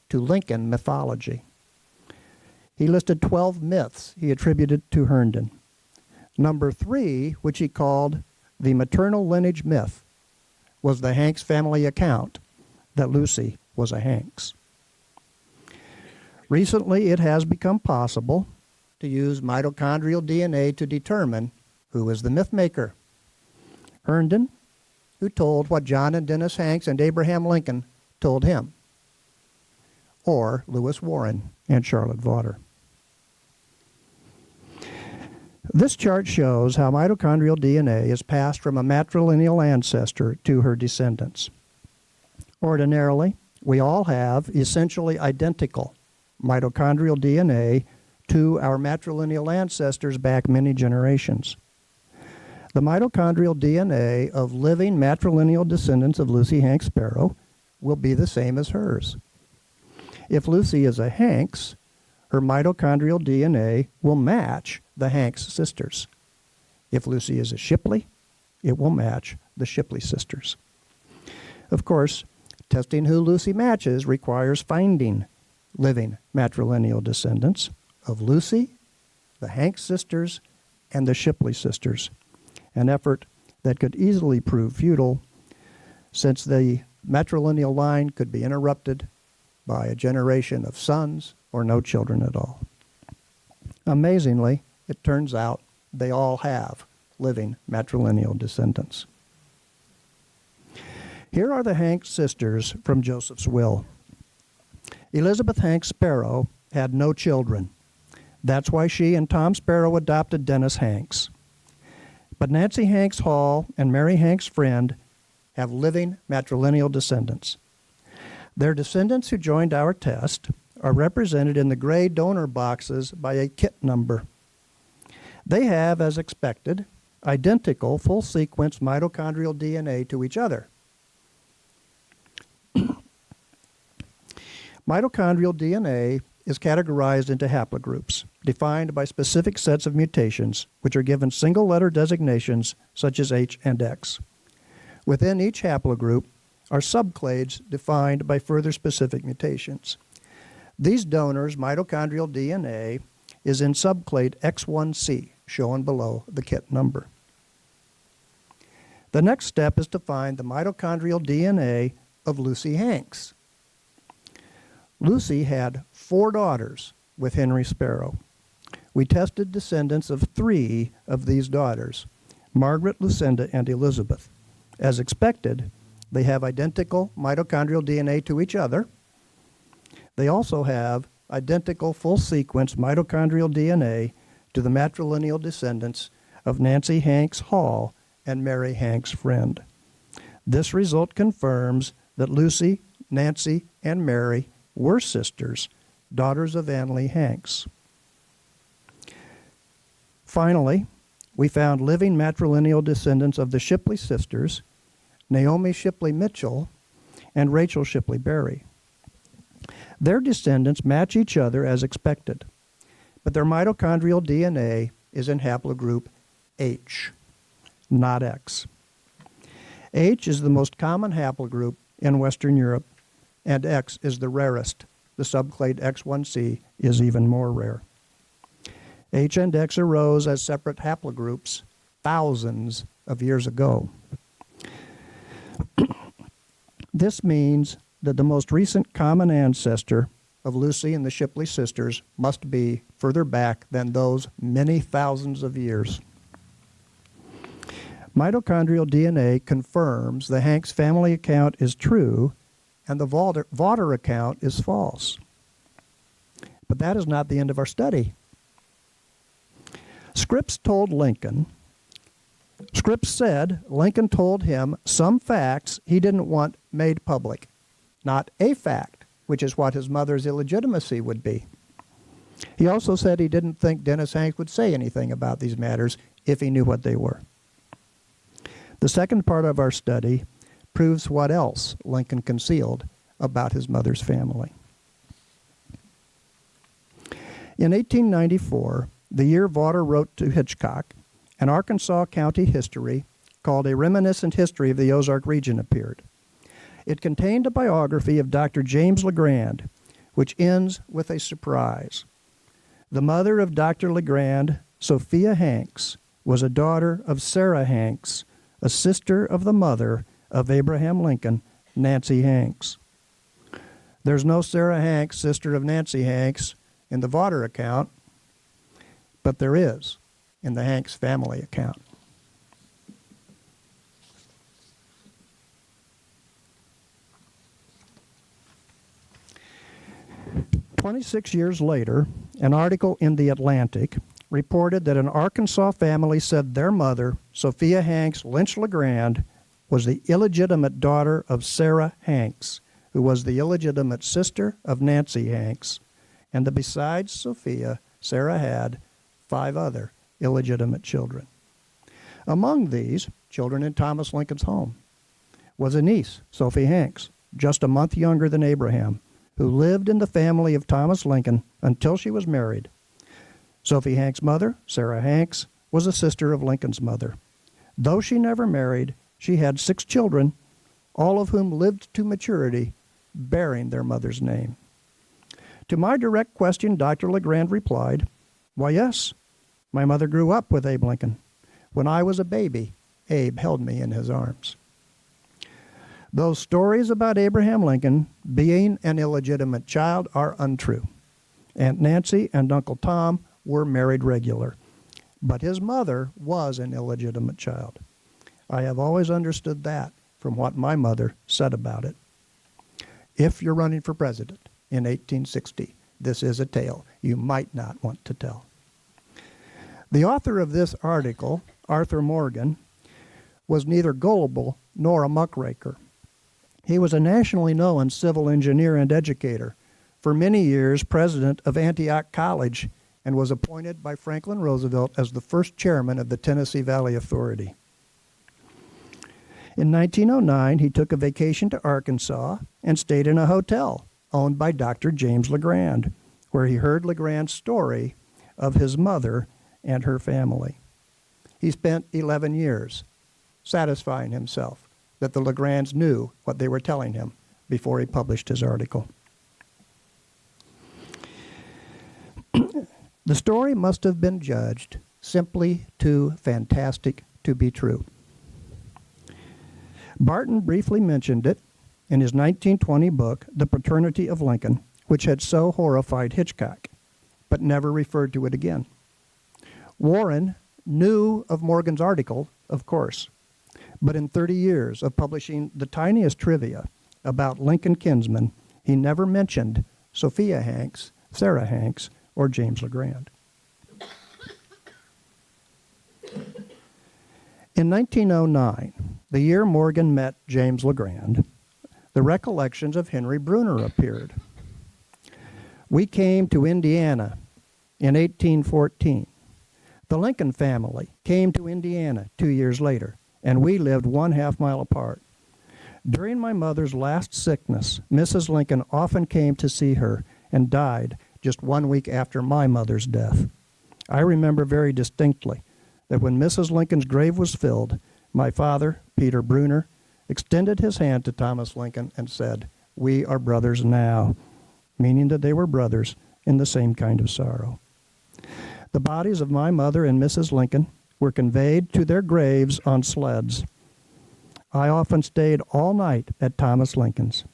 to Lincoln Mythology. He listed 12 myths he attributed to Herndon. Number 3, which he called the maternal lineage myth, was the Hanks family account that Lucy was a Hanks. Recently, it has become possible to use mitochondrial DNA to determine who is the myth maker. Herndon, who told what John and Dennis Hanks and Abraham Lincoln told him, or Lewis Warren and Charlotte Vaughter. This chart shows how mitochondrial DNA is passed from a matrilineal ancestor to her descendants. Ordinarily, we all have essentially identical mitochondrial DNA to our matrilineal ancestors back many generations. The mitochondrial DNA of living matrilineal descendants of Lucy Hanks Sparrow will be the same as hers. If Lucy is a Hanks, her mitochondrial DNA will match the Hanks sisters. If Lucy is a Shipley, it will match the Shipley sisters. Of course, testing who Lucy matches requires finding living matrilineal descendants of Lucy, the Hanks sisters, and the Shipley sisters, an effort that could easily prove futile since the matrilineal line could be interrupted by a generation of sons or no children at all. Amazingly, it turns out they all have living matrilineal descendants. Here are the Hanks sisters from Joseph's will. Elizabeth Hanks Sparrow had no children. That's why she and Tom Sparrow adopted Dennis Hanks. But Nancy Hanks Hall and Mary Hanks Friend have living matrilineal descendants. Their descendants who joined our test are represented in the gray donor boxes by a kit number. They have, as expected, identical full-sequence mitochondrial DNA to each other. Mitochondrial DNA is categorized into haplogroups, defined by specific sets of mutations, which are given single-letter designations such as H and X. Within each haplogroup are subclades defined by further specific mutations. These donors' mitochondrial DNA is in subclade X1C, shown below the kit number. The next step is to find the mitochondrial DNA of Lucy Hanks. Lucy had 4 daughters with Henry Sparrow. We tested descendants of 3 of these daughters, Margaret, Lucinda, and Elizabeth. As expected, they have identical mitochondrial DNA to each other. They also have identical full-sequence mitochondrial DNA to the matrilineal descendants of Nancy Hanks Hall and Mary Hanks Friend. This result confirms that Lucy, Nancy, and Mary were sisters, daughters of Anne Lee Hanks. Finally, we found living matrilineal descendants of the Shipley sisters, Naomi Shipley Mitchell and Rachel Shipley Berry. Their descendants match each other as expected, but their mitochondrial DNA is in haplogroup H, not X. H is the most common haplogroup in Western Europe, and X is the rarest. The subclade X1C is even more rare. H and X arose as separate haplogroups thousands of years ago. This means that the most recent common ancestor of Lucy and the Shipley sisters must be further back than those many thousands of years. Mitochondrial DNA confirms the Hanks family account is true and the Vaughter account is false. But that is not the end of our study. Scripps said Lincoln told him some facts he didn't want made public, not a fact, which is what his mother's illegitimacy would be. He also said he didn't think Dennis Hanks would say anything about these matters if he knew what they were. The second part of our study proves what else Lincoln concealed about his mother's family. In 1894, the year Vaughter wrote to Hitchcock, an Arkansas County history called A Reminiscent History of the Ozark Region appeared. It contained a biography of Dr. James LeGrand, which ends with a surprise. The mother of Dr. LeGrand, Sophia Hanks, was a daughter of Sarah Hanks, a sister of the mother of Abraham Lincoln, Nancy Hanks. There's no Sarah Hanks, sister of Nancy Hanks, in the Vaughter account, but there is in the Hanks family account. "26 years later, an article in The Atlantic reported that an Arkansas family said their mother, Sophia Hanks Lynch LeGrand, was the illegitimate daughter of Sarah Hanks, who was the illegitimate sister of Nancy Hanks, and that besides Sophia, Sarah had 5 other illegitimate children. Among these, children in Thomas Lincoln's home, was a niece, Sophie Hanks, just a month younger than Abraham, who lived in the family of Thomas Lincoln until she was married. Sophie Hanks' mother, Sarah Hanks, was a sister of Lincoln's mother. Though she never married, she had 6 children, all of whom lived to maturity, bearing their mother's name. To my direct question, Dr. LeGrand replied, "Why, yes, my mother grew up with Abe Lincoln. When I was a baby, Abe held me in his arms." Those stories about Abraham Lincoln being an illegitimate child are untrue. Aunt Nancy and Uncle Tom were married regular, but his mother was an illegitimate child. I have always understood that from what my mother said about it. If you're running for president in 1860, this is a tale you might not want to tell. The author of this article, Arthur Morgan, was neither gullible nor a muckraker. He was a nationally known civil engineer and educator, for many years president of Antioch College, and was appointed by Franklin Roosevelt as the first chairman of the Tennessee Valley Authority. In 1909, he took a vacation to Arkansas and stayed in a hotel owned by Dr. James LeGrand, where he heard LeGrand's story of his mother and her family. He spent 11 years satisfying himself that the LeGrands knew what they were telling him before he published his article. The story must have been judged simply too fantastic to be true. Barton briefly mentioned it in his 1920 book, The Paternity of Lincoln, which had so horrified Hitchcock, but never referred to it again. Warren knew of Morgan's article, of course, but in 30 years of publishing the tiniest trivia about Lincoln kinsmen, he never mentioned Sophia Hanks, Sarah Hanks, or James LeGrand. In 1909, the year Morgan met James LeGrand, the recollections of Henry Bruner appeared. We came to Indiana in 1814. The Lincoln family came to Indiana 2 years later, and we lived 1/2 mile apart. During my mother's last sickness, Mrs. Lincoln often came to see her and died just 1 week after my mother's death. I remember very distinctly that when Mrs. Lincoln's grave was filled, my father, Peter Bruner, extended his hand to Thomas Lincoln and said, "We are brothers now," meaning that they were brothers in the same kind of sorrow. The bodies of my mother and Mrs. Lincoln were conveyed to their graves on sleds. I often stayed all night at Thomas Lincoln's.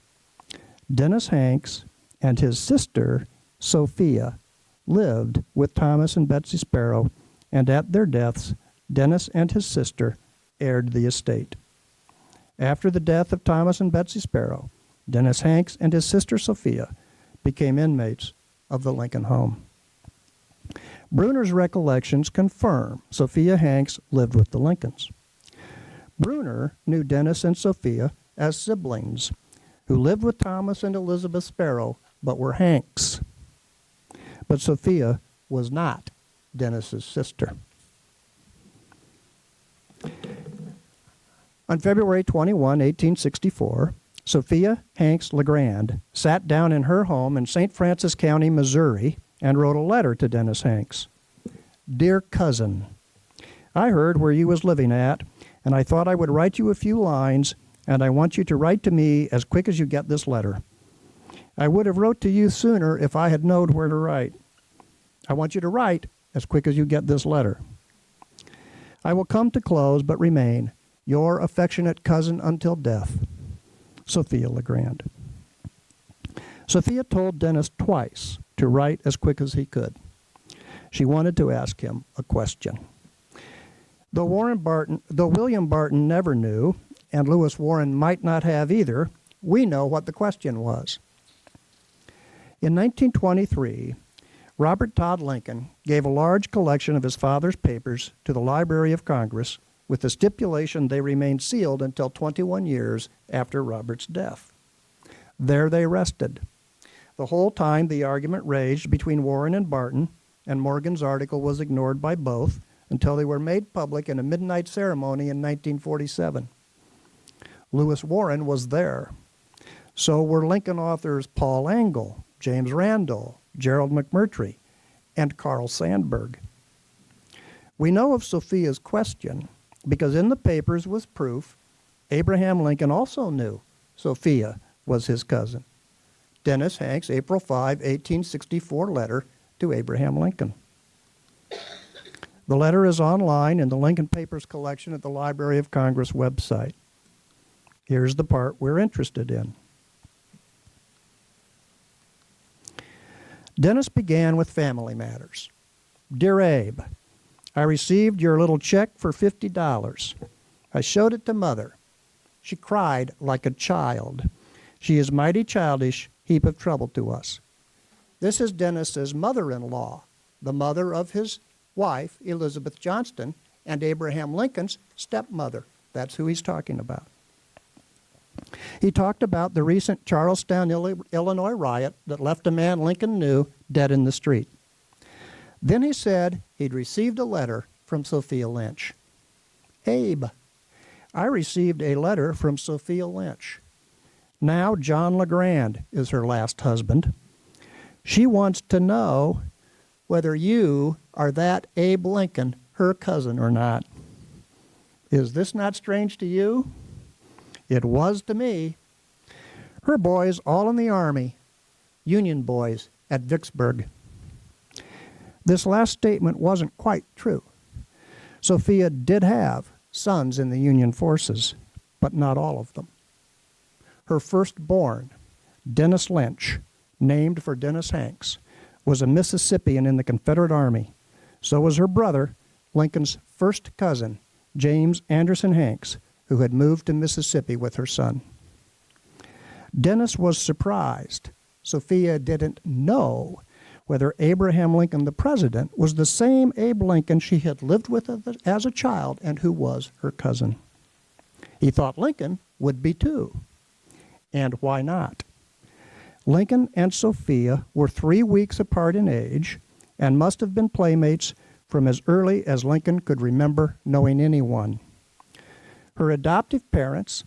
Dennis Hanks and his sister, Sophia, lived with Thomas and Betsy Sparrow, and at their deaths, Dennis and his sister heired the estate. After the death of Thomas and Betsy Sparrow, Dennis Hanks and his sister Sophia became inmates of the Lincoln home. Bruner's recollections confirm Sophia Hanks lived with the Lincolns. Bruner knew Dennis and Sophia as siblings who lived with Thomas and Elizabeth Sparrow but were Hanks. But Sophia was not Dennis's sister. On February 21, 1864, Sophia Hanks LeGrand sat down in her home in St. Francis County, Missouri, and wrote a letter to Dennis Hanks. Dear cousin, I heard where you was living at, and I thought I would write you a few lines, and I want you to write to me as quick as you get this letter. I would have wrote to you sooner if I had knowed where to write. I want you to write as quick as you get this letter. I will come to close, but remain your affectionate cousin until death, Sophia LeGrand. Sophia told Dennis twice to write as quick as he could. She wanted to ask him a question. Though William Barton never knew, and Lewis Warren might not have either, we know what the question was. In 1923, Robert Todd Lincoln gave a large collection of his father's papers to the Library of Congress with the stipulation they remained sealed until 21 years after Robert's death. There they rested. The whole time the argument raged between Warren and Barton, and Morgan's article was ignored by both until they were made public in a midnight ceremony in 1947. Lewis Warren was there. So were Lincoln authors Paul Engle, James Randall, Gerald McMurtry, and Carl Sandburg. We know of Sophia's question because in the papers was proof Abraham Lincoln also knew Sophia was his cousin. Dennis Hanks' April 5, 1864 letter to Abraham Lincoln. The letter is online in the Lincoln Papers collection at the Library of Congress website. Here's the part we're interested in. Dennis began with family matters. Dear Abe, I received your little check for $50. I showed it to Mother. She cried like a child. She is mighty childish, heap of trouble to us. This is Dennis's mother-in-law, the mother of his wife, Elizabeth Johnston, and Abraham Lincoln's stepmother. That's who he's talking about. He talked about the recent Charlestown, Illinois riot that left a man Lincoln knew dead in the street. Then he said he'd received a letter from Sophia Lynch. Abe, I received a letter from Sophia Lynch. Now John LeGrand is her last husband. She wants to know whether you are that Abe Lincoln, her cousin, or not. Is this not strange to you? It was to me. Her boys all in the Army, Union boys at Vicksburg. This last statement wasn't quite true. Sophia did have sons in the Union forces, but not all of them. Her firstborn, Dennis Lynch, named for Dennis Hanks, was a Mississippian in the Confederate Army. So was her brother, Lincoln's first cousin, James Anderson Hanks, who had moved to Mississippi with her son. Dennis was surprised. Sophia didn't know whether Abraham Lincoln, the president, was the same Abe Lincoln she had lived with as a child and who was her cousin. He thought Lincoln would be too. And why not? Lincoln and Sophia were 3 weeks apart in age and must have been playmates from as early as Lincoln could remember knowing anyone. Her adoptive parents,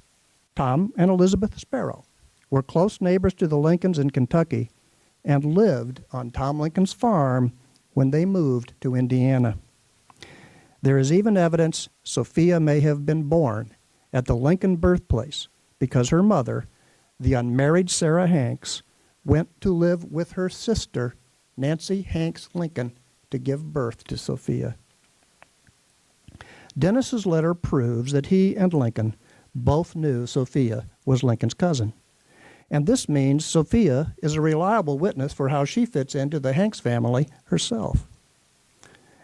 Tom and Elizabeth Sparrow, were close neighbors to the Lincolns in Kentucky and lived on Tom Lincoln's farm when they moved to Indiana. There is even evidence Sophia may have been born at the Lincoln birthplace because her mother, the unmarried Sarah Hanks, went to live with her sister, Nancy Hanks Lincoln, to give birth to Sophia. Dennis's letter proves that he and Lincoln both knew Sophia was Lincoln's cousin. And this means Sophia is a reliable witness for how she fits into the Hanks family herself.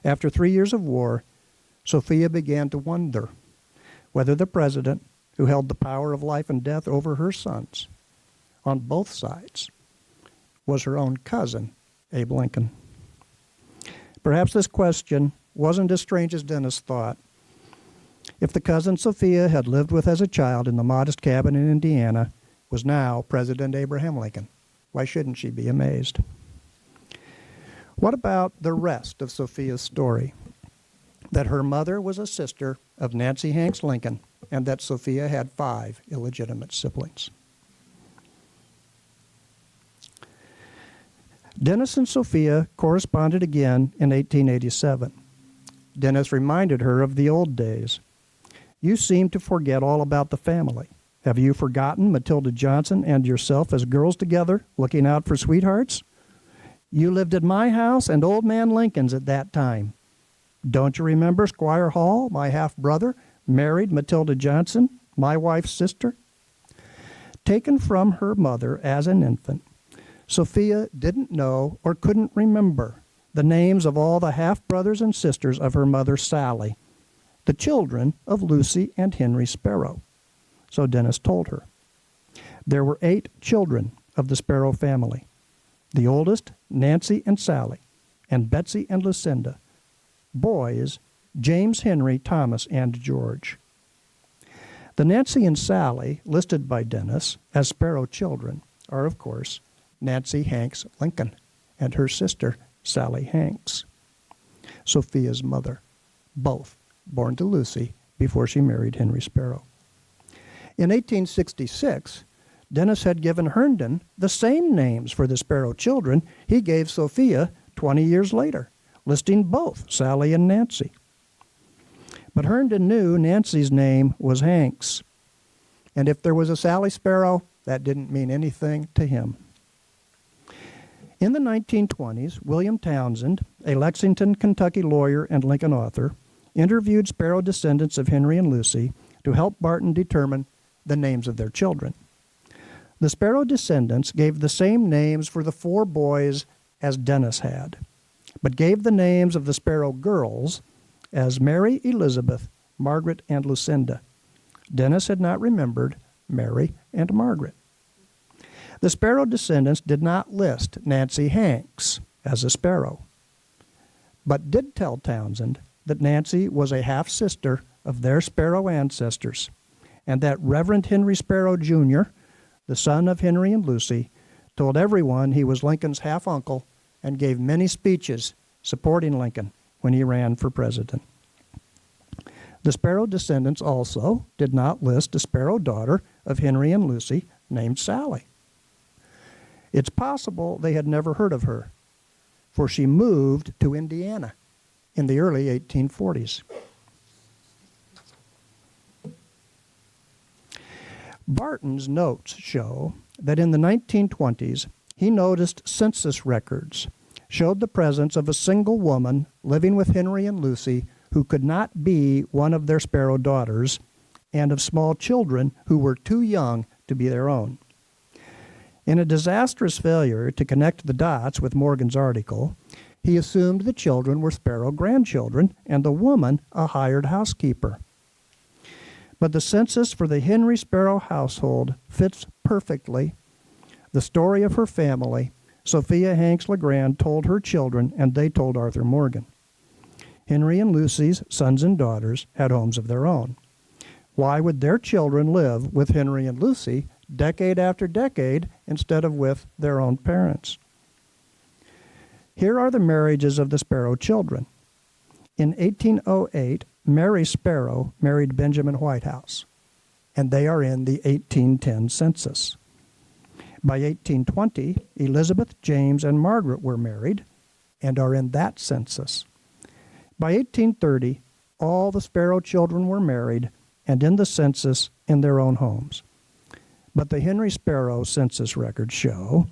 After 3 years of war, Sophia began to wonder whether the president, who held the power of life and death over her sons on both sides, was her own cousin, Abe Lincoln. Perhaps this question wasn't as strange as Dennis thought. If the cousin Sophia had lived with as a child in the modest cabin in Indiana was now President Abraham Lincoln, why shouldn't she be amazed? What about the rest of Sophia's story? That her mother was a sister of Nancy Hanks Lincoln and that Sophia had 5 illegitimate siblings. Dennis and Sophia corresponded again in 1887. Dennis reminded her of the old days. You seem to forget all about the family. Have you forgotten Matilda Johnson and yourself as girls together, looking out for sweethearts? You lived at my house and old man Lincoln's at that time. Don't you remember Squire Hall, my half-brother, married Matilda Johnson, my wife's sister? Taken from her mother as an infant, Sophia didn't know or couldn't remember the names of all the half-brothers and sisters of her mother Sally, the children of Lucy and Henry Sparrow. So Dennis told her. There were 8 children of the Sparrow family. The oldest, Nancy and Sally, and Betsy and Lucinda. Boys, James, Henry, Thomas, and George. The Nancy and Sally, listed by Dennis as Sparrow children, are, of course, Nancy Hanks Lincoln and her sister, Sally Hanks, Sophia's mother, both born to Lucy before she married Henry Sparrow. In 1866, Dennis had given Herndon the same names for the Sparrow children he gave Sophia 20 years later, listing both Sally and Nancy. But Herndon knew Nancy's name was Hanks, and if there was a Sally Sparrow, that didn't mean anything to him. In the 1920s, William Townsend, a Lexington, Kentucky lawyer and Lincoln author, interviewed Sparrow descendants of Henry and Lucy to help Barton determine the names of their children. The Sparrow descendants gave the same names for the 4 boys as Dennis had, but gave the names of the Sparrow girls as Mary, Elizabeth, Margaret, and Lucinda. Dennis had not remembered Mary and Margaret. The Sparrow descendants did not list Nancy Hanks as a Sparrow, but did tell Townsend that Nancy was a half-sister of their Sparrow ancestors, and that Reverend Henry Sparrow, Jr., the son of Henry and Lucy, told everyone he was Lincoln's half-uncle and gave many speeches supporting Lincoln when he ran for president. The Sparrow descendants also did not list a Sparrow daughter of Henry and Lucy named Sally. It's possible they had never heard of her, for she moved to Indiana in the early 1840s. Barton's notes show that in the 1920s, he noticed census records showed the presence of a single woman living with Henry and Lucy who could not be one of their Sparrow daughters, and of small children who were too young to be their own. In a disastrous failure to connect the dots with Morgan's article, he assumed the children were Sparrow grandchildren and the woman a hired housekeeper. But the census for the Henry Sparrow household fits perfectly the story of her family. Sophia Hanks LeGrand told her children, and they told Arthur Morgan. Henry and Lucy's sons and daughters had homes of their own. Why would their children live with Henry and Lucy decade after decade instead of with their own parents? Here are the marriages of the Sparrow children. In 1808, Mary Sparrow married Benjamin Whitehouse, and they are in the 1810 census. By 1820, Elizabeth, James, and Margaret were married and are in that census. By 1830, all the Sparrow children were married and in the census in their own homes. But the Henry Sparrow census records show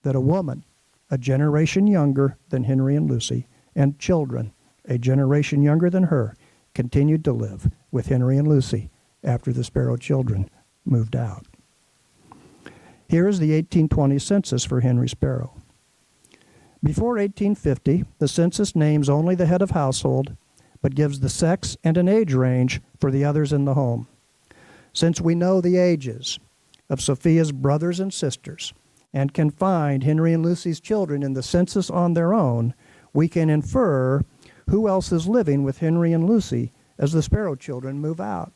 that a woman, a generation younger than Henry and Lucy, and children, a generation younger than her, continued to live with Henry and Lucy after the Sparrow children moved out. Here is the 1820 census for Henry Sparrow. Before 1850, the census names only the head of household, but gives the sex and an age range for the others in the home. Since we know the ages of Sophia's brothers and sisters and can find Henry and Lucy's children in the census on their own, we can infer who else is living with Henry and Lucy as the Sparrow children move out.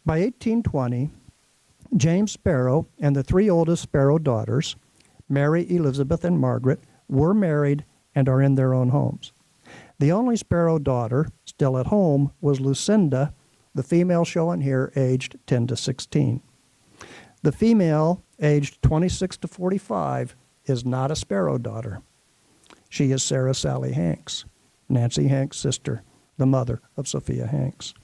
By 1820, James Sparrow and the 3 oldest Sparrow daughters, Mary, Elizabeth, and Margaret, were married and are in their own homes. The only Sparrow daughter still at home was Lucinda, the female shown here, aged 10 to 16. The female, aged 26 to 45, is not a Sparrow daughter. She is Sarah Sally Hanks, Nancy Hanks' sister, the mother of Sophia Hanks.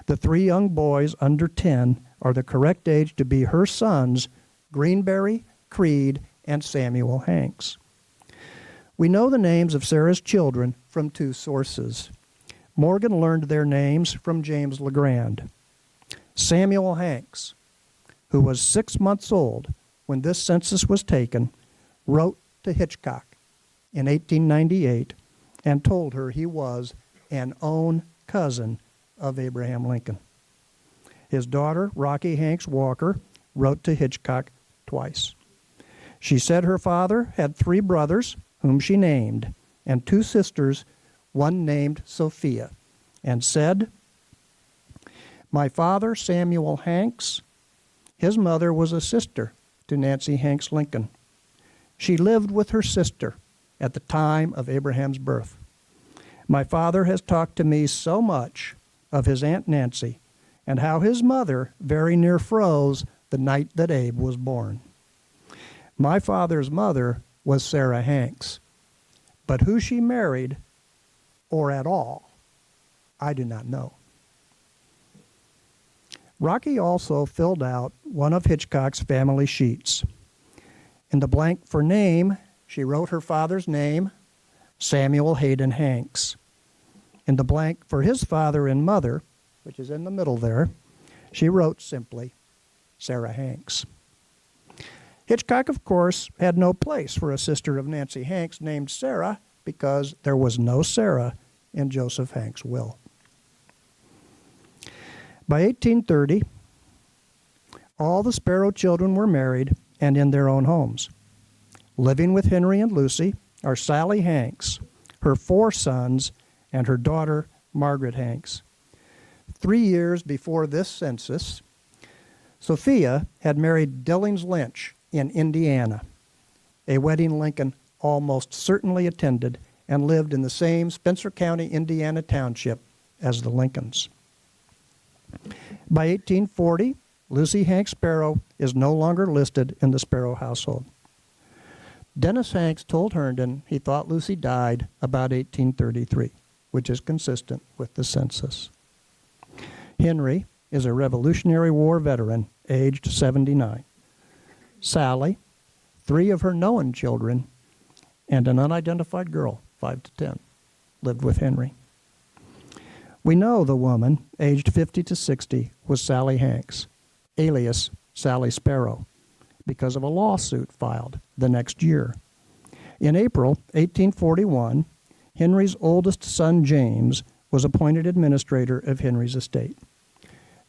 The 3 young boys under 10 are the correct age to be her sons, Greenberry, Creed, and Samuel Hanks. We know the names of Sarah's children from 2 sources. Morgan learned their names from James LeGrand. Samuel Hanks, who was 6 months old when this census was taken, wrote to Hitchcock in 1898 and told her he was an own cousin of Abraham Lincoln. His daughter, Rocky Hanks Walker, wrote to Hitchcock twice. She said her father had 3 brothers, whom she named, and 2 sisters, one named Sophia, and said, "My father, Samuel Hanks, his mother was a sister to Nancy Hanks Lincoln. She lived with her sister at the time of Abraham's birth. My father has talked to me so much of his Aunt Nancy and how his mother very near froze the night that Abe was born. My father's mother was Sarah Hanks, but who she married, or at all, I do not know." Rocky also filled out one of Hitchcock's family sheets. In the blank for name, she wrote her father's name, Samuel Hayden Hanks. In the blank for his father and mother, which is in the middle there, She wrote simply, Sarah Hanks. Hitchcock, of course, had no place for a sister of Nancy Hanks named Sarah because there was no Sarah in Joseph Hanks' will. By 1830, all the Sparrow children were married and in their own homes. Living with Henry and Lucy are Sally Hanks, her 4 sons, and her daughter, Margaret Hanks. 3 years before this census, Sophia had married Dillings Lynch in Indiana, a wedding Lincoln almost certainly attended, and lived in the same Spencer County, Indiana township as the Lincolns. By 1840, Lucy Hanks Sparrow is no longer listed in the Sparrow household. Dennis Hanks told Herndon he thought Lucy died about 1833, which is consistent with the census. Henry is a Revolutionary War veteran, aged 79. Sally, 3 of her known children, and an unidentified girl, 5 to 10, lived with Henry. We know the woman, aged 50 to 60, was Sally Hanks, alias Sally Sparrow, because of a lawsuit filed the next year. In April 1841, Henry's oldest son, James, was appointed administrator of Henry's estate.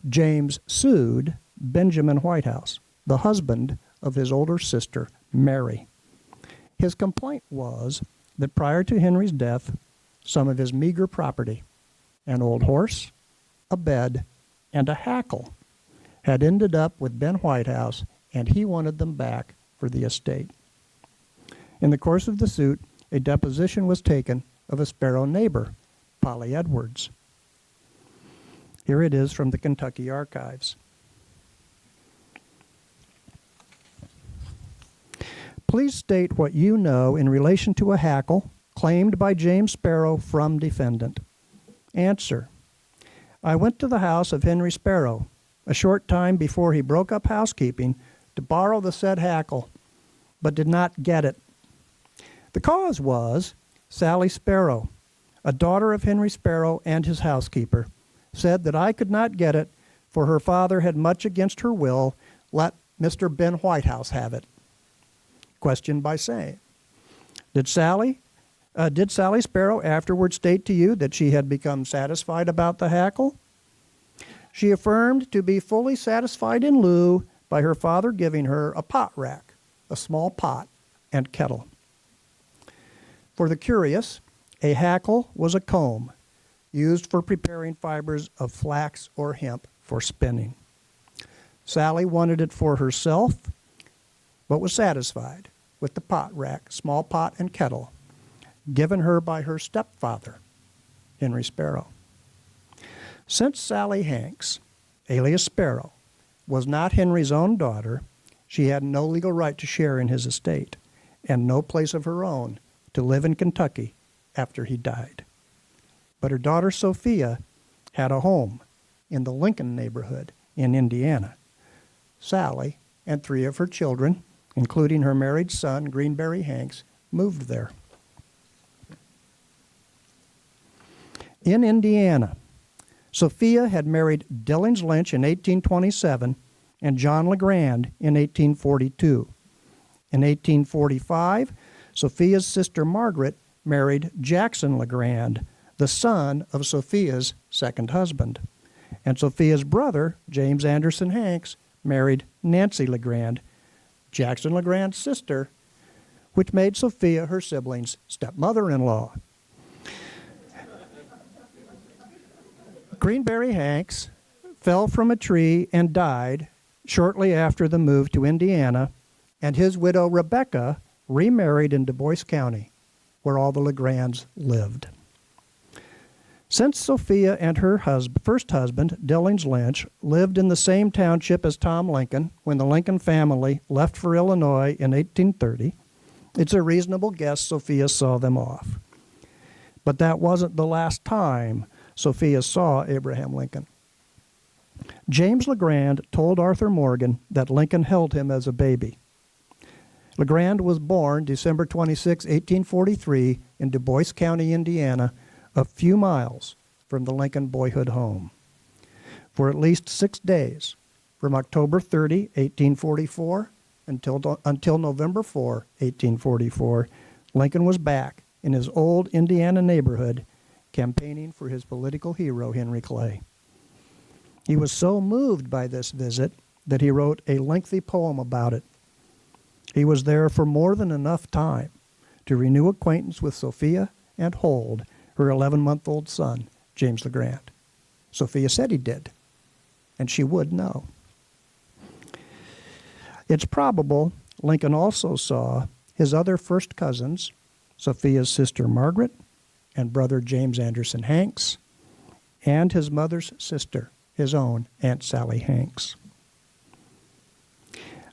James sued Benjamin Whitehouse, the husband of his older sister, Mary. His complaint was that prior to Henry's death, some of his meager property, an old horse, a bed, and a hackle, had ended up with Ben Whitehouse, and he wanted them back for the estate. In the course of the suit, a deposition was taken of a Sparrow neighbor, Polly Edwards. Here it is from the Kentucky Archives. Please state what you know in relation to a hackle claimed by James Sparrow from defendant. Answer. I went to the house of Henry Sparrow a short time before he broke up housekeeping to borrow the said hackle, but did not get it. The cause was Sally Sparrow, a daughter of Henry Sparrow and his housekeeper, said that I could not get it, for her father had much against her will let Mr. Ben Whitehouse have it. Question by saying, Did Sally Sparrow afterward state to you that she had become satisfied about the hackle? She affirmed to be fully satisfied in lieu by her father giving her a pot rack, a small pot, and kettle. For the curious, a hackle was a comb used for preparing fibers of flax or hemp for spinning. Sally wanted it for herself, but was satisfied with the pot rack, small pot, and kettle given her by her stepfather, Henry Sparrow. Since Sally Hanks, alias Sparrow, was not Henry's own daughter, she had no legal right to share in his estate and no place of her own to live in Kentucky after he died. But her daughter Sophia had a home in the Lincoln neighborhood in Indiana. Sally and 3 of her children, including her married son, Greenberry Hanks, moved there. In Indiana, Sophia had married Dillings Lynch in 1827 and John LeGrand in 1842. In 1845, Sophia's sister Margaret married Jackson LeGrand, the son of Sophia's second husband. And Sophia's brother, James Anderson Hanks, married Nancy LeGrand, Jackson LeGrand's sister, which made Sophia her sibling's stepmother-in-law. Greenberry Hanks fell from a tree and died shortly after the move to Indiana, and his widow Rebecca remarried in Du Bois County, where all the LeGrands lived. Since Sophia and her first husband, Dillings Lynch, lived in the same township as Tom Lincoln when the Lincoln family left for Illinois in 1830, it's a reasonable guess Sophia saw them off. But that wasn't the last time Sophia saw Abraham Lincoln. James LeGrand told Arthur Morgan that Lincoln held him as a baby. LeGrand was born December 26, 1843, in Du Bois County, Indiana, a few miles from the Lincoln boyhood home. for at least 6 days, from October 30, 1844, until November 4, 1844, Lincoln was back in his old Indiana neighborhood campaigning for his political hero, Henry Clay. He was so moved by this visit that he wrote a lengthy poem about it. He was there for more than enough time to renew acquaintance with Sophia and hold her 11-month-old son, James LeGrand. Sophia said he did, and she would know. It's probable Lincoln also saw his other first cousins, Sophia's sister Margaret and brother James Anderson Hanks, and his mother's sister, his own Aunt Sally Hanks.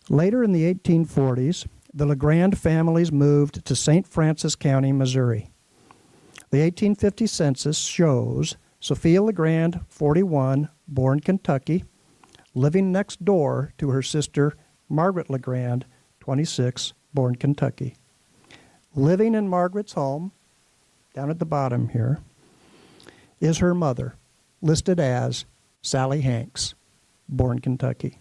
Later in the 1840s, the LeGrand families moved to St. Francis County, Missouri. The 1850 census shows Sophia LeGrand, 41, born Kentucky, living next door to her sister Margaret LeGrand, 26, born Kentucky. Living in Margaret's home, down at the bottom here, is her mother, listed as Sally Hanks, born Kentucky.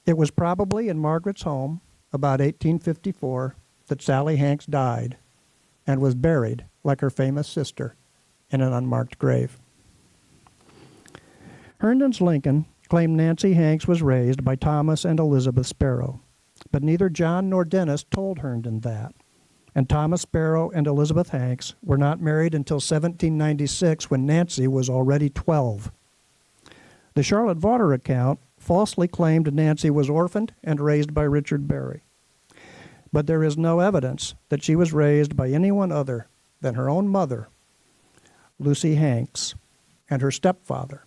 It was probably in Margaret's home, about 1854, that Sally Hanks died and was buried, like her famous sister, in an unmarked grave. Herndon's Lincoln claimed Nancy Hanks was raised by Thomas and Elizabeth Sparrow, but neither John nor Dennis told Herndon that, and Thomas Sparrow and Elizabeth Hanks were not married until 1796, when Nancy was already 12. The Charlotte Vaughter account falsely claimed Nancy was orphaned and raised by Richard Berry, but there is no evidence that she was raised by anyone other than her own mother, Lucy Hanks, and her stepfather,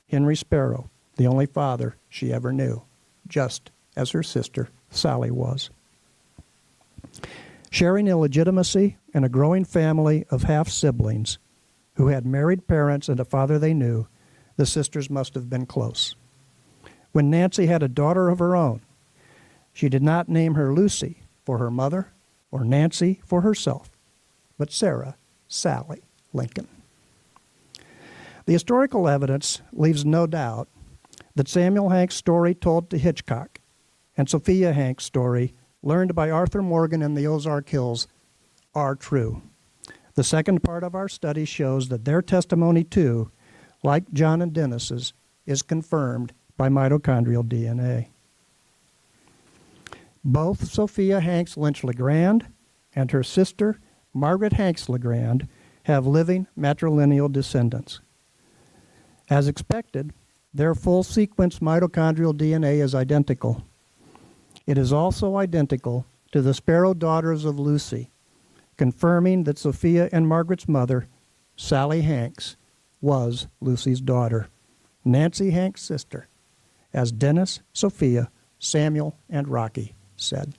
Henry Sparrow, the only father she ever knew, just as her sister Sally was. Sharing illegitimacy and a growing family of half-siblings who had married parents and a father they knew, the sisters must have been close. When Nancy had a daughter of her own, she did not name her Lucy for her mother or Nancy for herself, but Sarah Sally Lincoln. The historical evidence leaves no doubt that Samuel Hanks' story told to Hitchcock and Sophia Hanks' story learned by Arthur Morgan in the Ozark Hills are true. The second part of our study shows that their testimony too, like John and Dennis's, is confirmed by mitochondrial DNA. Both Sophia Hanks Lynch LeGrand and her sister Margaret Hanks LeGrand have living matrilineal descendants. As expected, their full sequence mitochondrial DNA is identical. It is also identical to the Sparrow daughters of Lucy, confirming that Sophia and Margaret's mother, Sally Hanks, was Lucy's daughter, Nancy Hanks' sister, as Dennis, Sophia, Samuel, and Rocky said.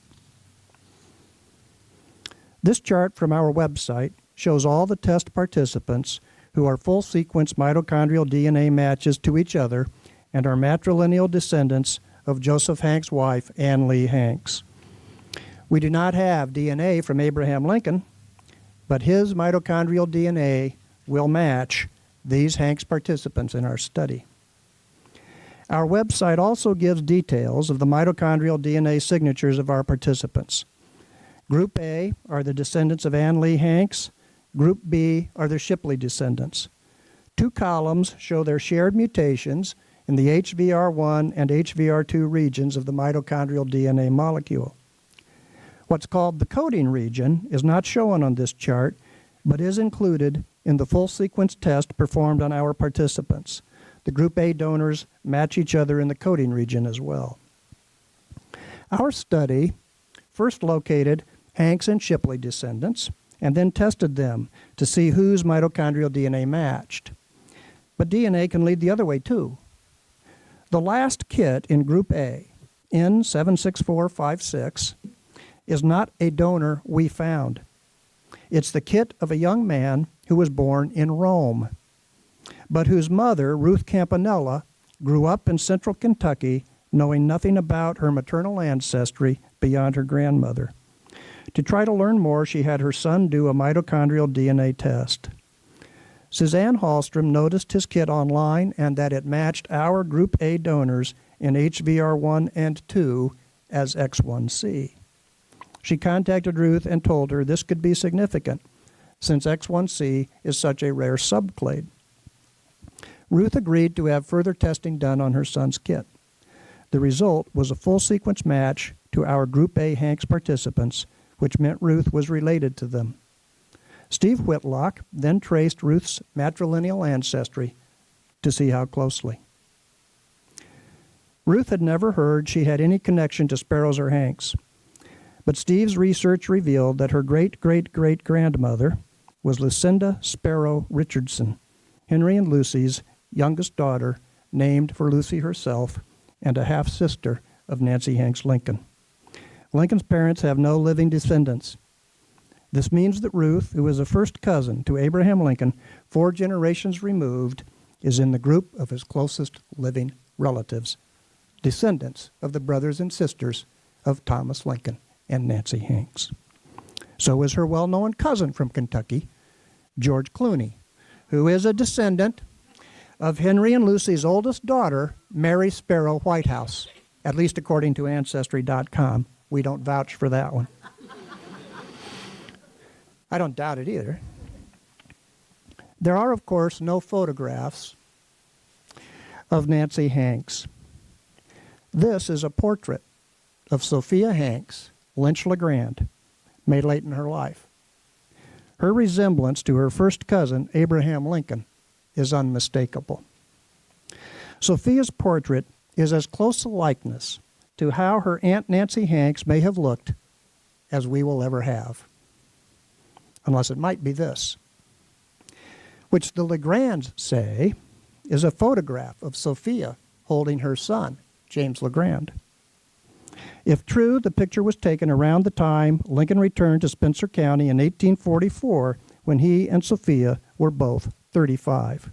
This chart from our website shows all the test participants who are full sequence mitochondrial DNA matches to each other and are matrilineal descendants of Joseph Hanks' wife, Anne Lee Hanks. We do not have DNA from Abraham Lincoln, but his mitochondrial DNA will match these Hanks participants in our study. Our website also gives details of the mitochondrial DNA signatures of our participants. Group A are the descendants of Anne Lee Hanks. Group B are the Shipley descendants. 2 columns show their shared mutations in the HVR1 and HVR2 regions of the mitochondrial DNA molecule. What's called the coding region is not shown on this chart, but is included in the full sequence test performed on our participants. The Group A donors match each other in the coding region as well. Our study first located Hanks and Shipley descendants and then tested them to see whose mitochondrial DNA matched. But DNA can lead the other way too. The last kit in Group A, N76456, is not a donor we found. It's the kit of a young man who was born in Rome, but whose mother, Ruth Campanella, grew up in central Kentucky, knowing nothing about her maternal ancestry beyond her grandmother. To try to learn more, she had her son do a mitochondrial DNA test. Suzanne Hallstrom noticed his kit online and that it matched our Group A donors in HVR1 and 2 as X1C. She contacted Ruth and told her this could be significant since X1C is such a rare subclade. Ruth agreed to have further testing done on her son's kit. The result was a full sequence match to our Group A Hanks participants, which meant Ruth was related to them. Steve Whitlock then traced Ruth's matrilineal ancestry to see how closely. Ruth had never heard she had any connection to sparrows or Hanks, but Steve's research revealed that her great-great-great-grandmother was Lucinda Sparrow Richardson, Henry and Lucy's youngest daughter, named for Lucy herself, and a half-sister of Nancy Hanks Lincoln. Lincoln's parents have no living descendants. This means that Ruth, who is a first cousin to Abraham Lincoln, 4 generations removed, is in the group of his closest living relatives, descendants of the brothers and sisters of Thomas Lincoln and Nancy Hanks. So is her well-known cousin from Kentucky, George Clooney, who is a descendant of Henry and Lucy's oldest daughter, Mary Sparrow Whitehouse, at least according to Ancestry.com. We don't vouch for that one. I don't doubt it either. There are, of course, no photographs of Nancy Hanks. This is a portrait of Sophia Hanks, Lynch LeGrand, made late in her life. Her resemblance to her first cousin, Abraham Lincoln, is unmistakable. Sophia's portrait is as close a likeness to how her Aunt Nancy Hanks may have looked as we will ever have. Unless it might be this, which the LeGrands say is a photograph of Sophia holding her son, James LeGrand. If true, the picture was taken around the time Lincoln returned to Spencer County in 1844, when he and Sophia were both 35.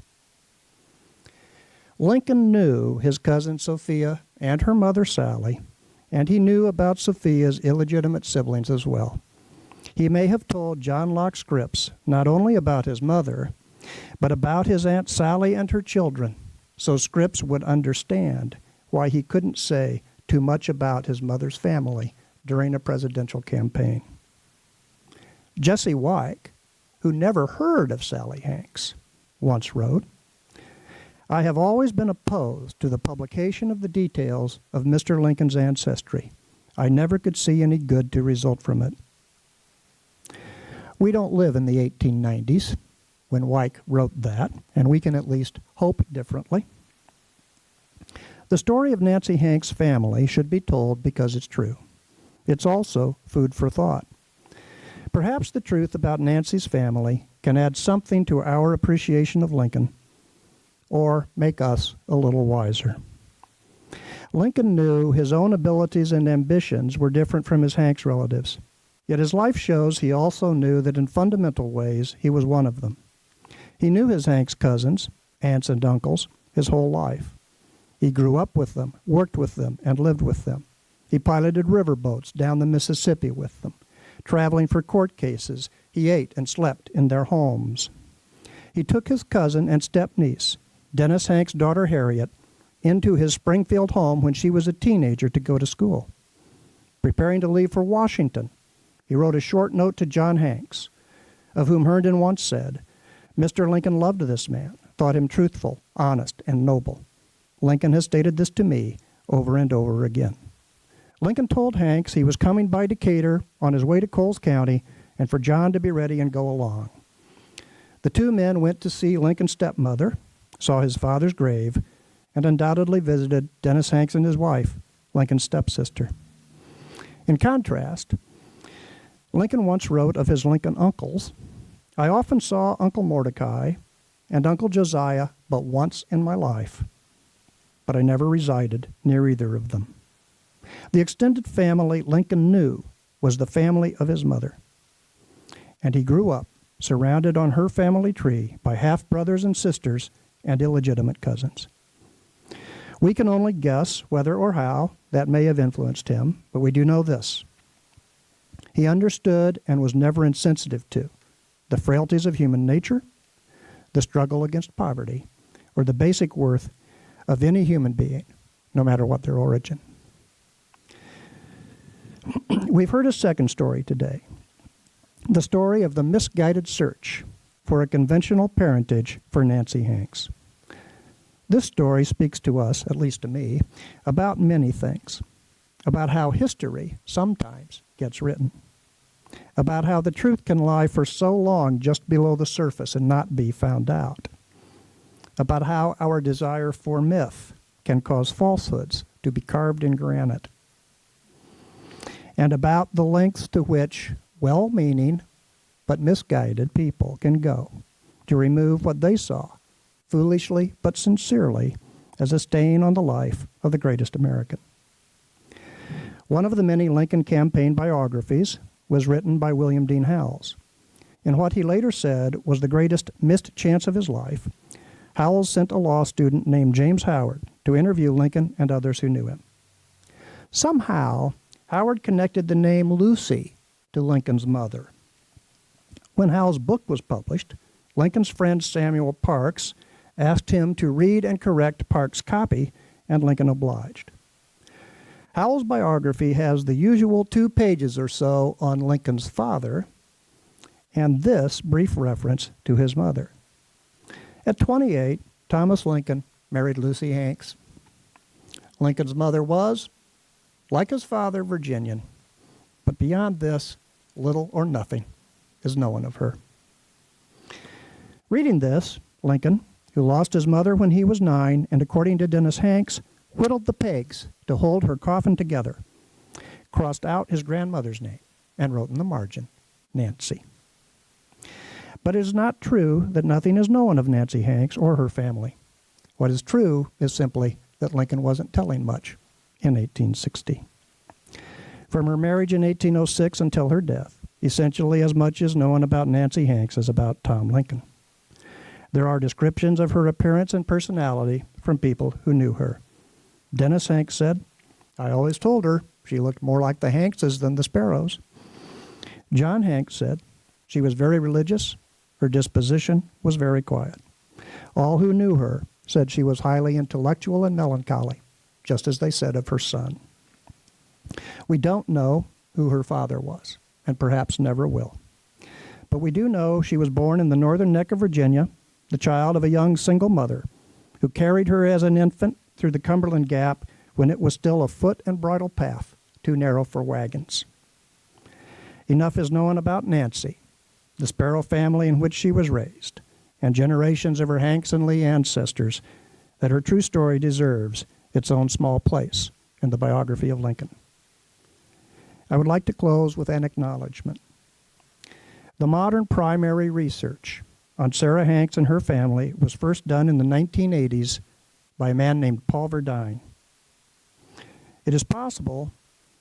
Lincoln knew his cousin Sophia and her mother Sally, and he knew about Sophia's illegitimate siblings as well. He may have told John Locke Scripps not only about his mother, but about his Aunt Sally and her children, so Scripps would understand why he couldn't say too much about his mother's family during a presidential campaign. Jesse Wyke, who never heard of Sally Hanks, once wrote, "I have always been opposed to the publication of the details of Mr. Lincoln's ancestry. I never could see any good to result from it." We don't live in the 1890s when Wyke wrote that, and we can at least hope differently. The story of Nancy Hanks' family should be told because it's true. It's also food for thought. Perhaps the truth about Nancy's family can add something to our appreciation of Lincoln, or make us a little wiser. Lincoln knew his own abilities and ambitions were different from his Hanks relatives. Yet his life shows he also knew that in fundamental ways he was one of them. He knew his Hanks cousins, aunts and uncles, his whole life. He grew up with them, worked with them, and lived with them. He piloted riverboats down the Mississippi with them. Traveling for court cases, he ate and slept in their homes. He took his cousin and step-niece, Dennis Hanks' daughter Harriet, into his Springfield home when she was a teenager to go to school. Preparing to leave for Washington, he wrote a short note to John Hanks, of whom Herndon once said, "Mr. Lincoln loved this man, thought him truthful, honest, and noble. Lincoln has stated this to me over and over again." Lincoln told Hanks he was coming by Decatur on his way to Coles County and for John to be ready and go along. The two men went to see Lincoln's stepmother, saw his father's grave, and undoubtedly visited Dennis Hanks and his wife, Lincoln's stepsister. In contrast, Lincoln once wrote of his Lincoln uncles, "I often saw Uncle Mordecai and Uncle Josiah but once in my life, but I never resided near either of them." The extended family Lincoln knew was the family of his mother, and he grew up surrounded on her family tree by half-brothers and sisters and illegitimate cousins. We can only guess whether or how that may have influenced him, but we do know this. He understood and was never insensitive to the frailties of human nature, the struggle against poverty, or the basic worth of any human being, no matter what their origin. We've heard a second story today, the story of the misguided search for a conventional parentage for Nancy Hanks. This story speaks to us, at least to me, about many things, about how history sometimes gets written, about how the truth can lie for so long just below the surface and not be found out, about how our desire for myth can cause falsehoods to be carved in granite, and about the lengths to which well-meaning but misguided people can go to remove what they saw, foolishly but sincerely, as a stain on the life of the greatest American. One of the many Lincoln campaign biographies was written by William Dean Howells. In what he later said was the greatest missed chance of his life, Howells sent a law student named James Howard to interview Lincoln and others who knew him. Somehow, Howard connected the name Lucy to Lincoln's mother. When Howells' book was published, Lincoln's friend Samuel Parks asked him to read and correct Parks' copy, and Lincoln obliged. Howells' biography has the usual 2 pages or so on Lincoln's father, and this brief reference to his mother. At 28, Thomas Lincoln married Lucy Hanks. Lincoln's mother was, like his father, Virginian, but beyond this, little or nothing is known of her. Reading this, Lincoln, who lost his mother when he was 9, and according to Dennis Hanks, whittled the pegs to hold her coffin together, crossed out his grandmother's name, and wrote in the margin, Nancy. But it is not true that nothing is known of Nancy Hanks or her family. What is true is simply that Lincoln wasn't telling much in 1860. From her marriage in 1806 until her death, essentially as much is known about Nancy Hanks as about Tom Lincoln. There are descriptions of her appearance and personality from people who knew her. Dennis Hanks said, "I always told her she looked more like the Hankses than the Sparrows." John Hanks said, "She was very religious. Her disposition was very quiet." All who knew her said she was highly intellectual and melancholy, just as they said of her son. We don't know who her father was, and perhaps never will. But we do know she was born in the northern neck of Virginia, the child of a young single mother who carried her as an infant through the Cumberland Gap when it was still a foot and bridle path too narrow for wagons. Enough is known about Nancy, the Sparrow family in which she was raised, and generations of her Hanks and Lee ancestors, that her true story deserves its own small place in the biography of Lincoln. I would like to close with an acknowledgement. The modern primary research on Sarah Hanks and her family was first done in the 1980s by a man named Paul Verdine. It is possible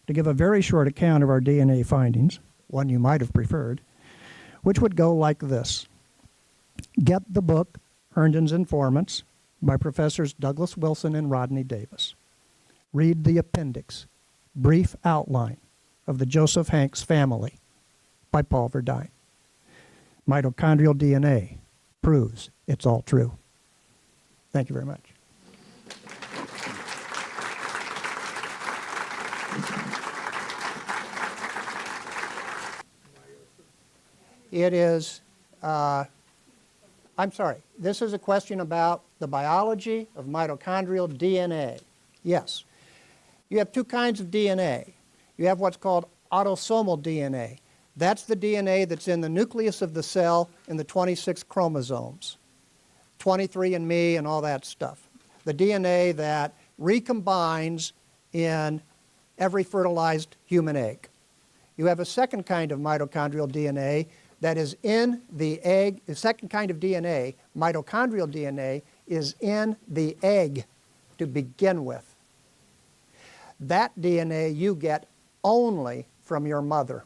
to give a very short account of our DNA findings, one you might have preferred, which would go like this. Get the book, Herndon's Informants, by Professors Douglas Wilson and Rodney Davis. Read the appendix, Brief Outline of the Joseph Hanks Family, by Paul Verdine. Mitochondrial DNA proves it's all true. Thank you very much. It is, I'm sorry, this is a question about the biology of mitochondrial DNA. Yes. You have 2 kinds of DNA. You have what's called autosomal DNA. That's the DNA that's in the nucleus of the cell in the 26 chromosomes, 23andMe and all that stuff. The DNA that recombines in every fertilized human egg. You have a second kind of mitochondrial DNA that is in the egg. The second kind of DNA, mitochondrial DNA, is in the egg to begin with. That DNA you get only from your mother.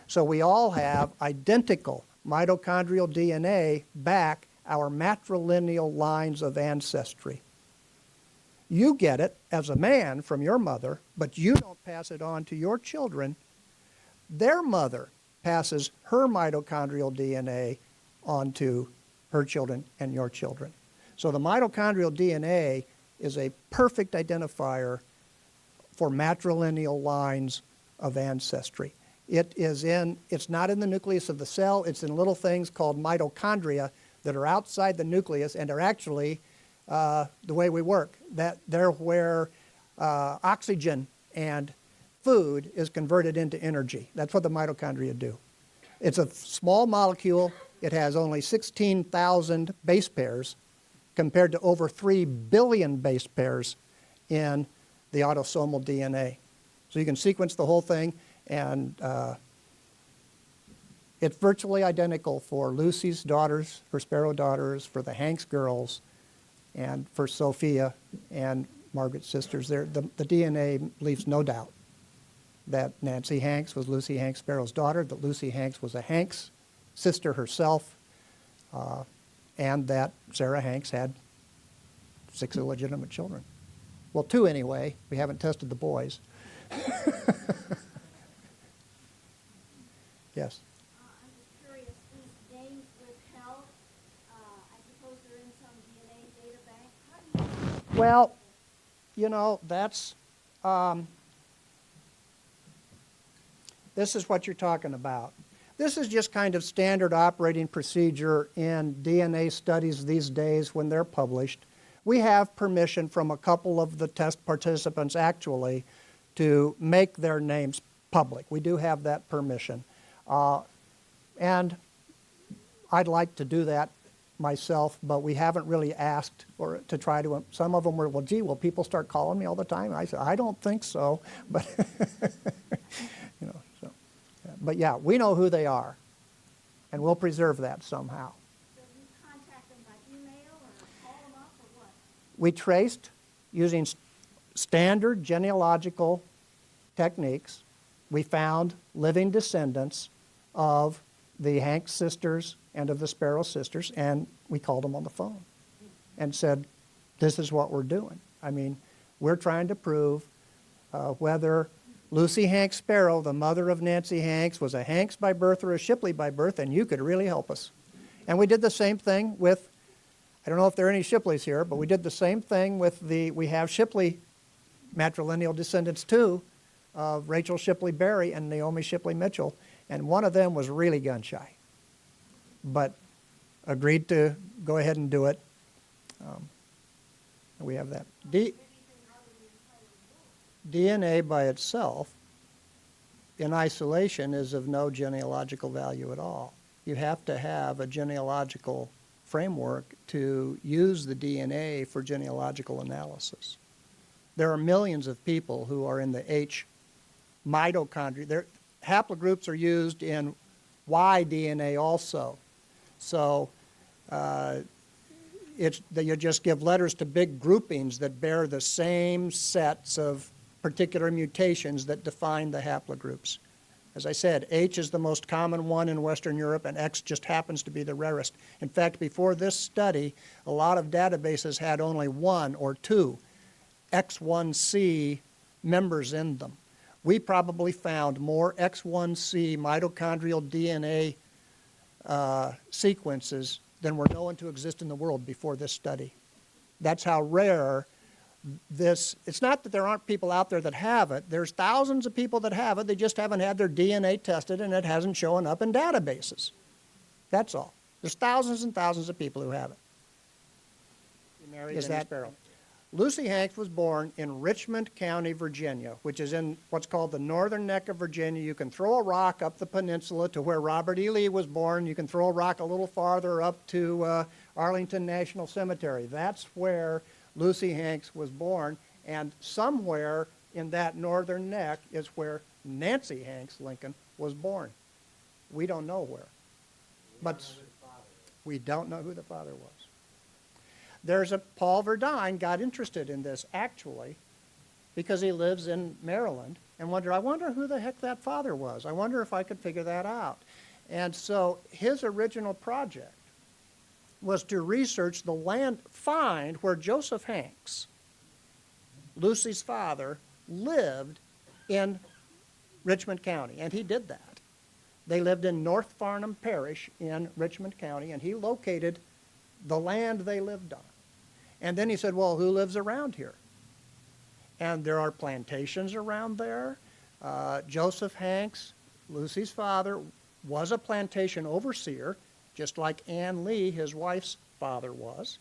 So we all have identical mitochondrial DNA back our matrilineal lines of ancestry. You get it as a man from your mother, but you don't pass it on to your children. Their mother passes her mitochondrial DNA on to her children, and your children. So the mitochondrial DNA is a perfect identifier for matrilineal lines of ancestry. It's not in the nucleus of the cell, it's in little things called mitochondria that are outside the nucleus and are actually the way we work. That they're where oxygen and food is converted into energy. That's what the mitochondria do. It's a small molecule. It has only 16,000 base pairs compared to over 3 billion base pairs in the autosomal DNA. So you can sequence the whole thing, and it's virtually identical for Lucy's daughters, for Sparrow daughters, for the Hanks girls, and for Sophia and Margaret's sisters. The DNA leaves no doubt that Nancy Hanks was Lucy Hanks Sparrow's daughter, that Lucy Hanks was a Hanks sister herself, and that Sarah Hanks had 6 illegitimate children. Well, 2 anyway. We haven't tested the boys. Yes? I'm just curious, these names withheld, I suppose they're in some DNA data bank. How do you... Well, you know, this is what you're talking about. This is just kind of standard operating procedure in DNA studies these days when they're published. We have permission from a couple of the test participants actually to make their names public. We do have that permission. And I'd like to do that myself, but we haven't really asked or to try to. Some of them were, well, gee, will people start calling me all the time? I said, I don't think so, but you know. So, but yeah, we know who they are, and we'll preserve that somehow. So you contact them by email or call them up or what? We traced using standard genealogical techniques. We found living descendants of the Hanks sisters and of the Sparrow sisters, and we called them on the phone and said, this is what we're doing. I mean, we're trying to prove whether Lucy Hanks Sparrow, the mother of Nancy Hanks, was a Hanks by birth or a Shipley by birth, and you could really help us. And we did the same thing with, I don't know if there are any Shipleys here, but we did the same thing with we have Shipley matrilineal descendants too, of Rachel Shipley Berry and Naomi Shipley Mitchell, and one of them was really gun shy, but agreed to go ahead and do it. We have that. DNA by itself, in isolation, is of no genealogical value at all. You have to have a genealogical framework to use the DNA for genealogical analysis. There are millions of people who are in the H mitochondria. Their haplogroups are used in Y DNA also. So you just give letters to big groupings that bear the same sets of particular mutations that define the haplogroups. As I said, H is the most common one in Western Europe, and X just happens to be the rarest. In fact, before this study, a lot of databases had only 1 or 2 X1C members in them. We probably found more X1C mitochondrial DNA sequences than were known to exist in the world before this study. That's how rare this. It's not that there aren't people out there that have it. There's thousands of people that have it. They just haven't had their DNA tested, and it hasn't shown up in databases. That's all. There's thousands and thousands of people who have it. You married Is Jenny that Sparrow. Lucy Hanks was born in Richmond County, Virginia, which is in what's called the northern neck of Virginia. You can throw a rock up the peninsula to where Robert E. Lee was born. You can throw a rock a little farther up to Arlington National Cemetery. That's where Lucy Hanks was born, and somewhere in that northern neck is where Nancy Hanks Lincoln was born. We don't know where, but we don't know who the father was. Paul Verdine got interested in this actually because he lives in Maryland and I wonder who the heck that father was. I wonder if I could figure that out. And so his original project was to research find where Joseph Hanks, Lucy's father, lived in Richmond County, and he did that. They lived in North Farnham Parish in Richmond County, and he located the land they lived on. And then he said, well, who lives around here? And there are plantations around there. Joseph Hanks, Lucy's father, was a plantation overseer, just like Ann Lee, his wife's father, was.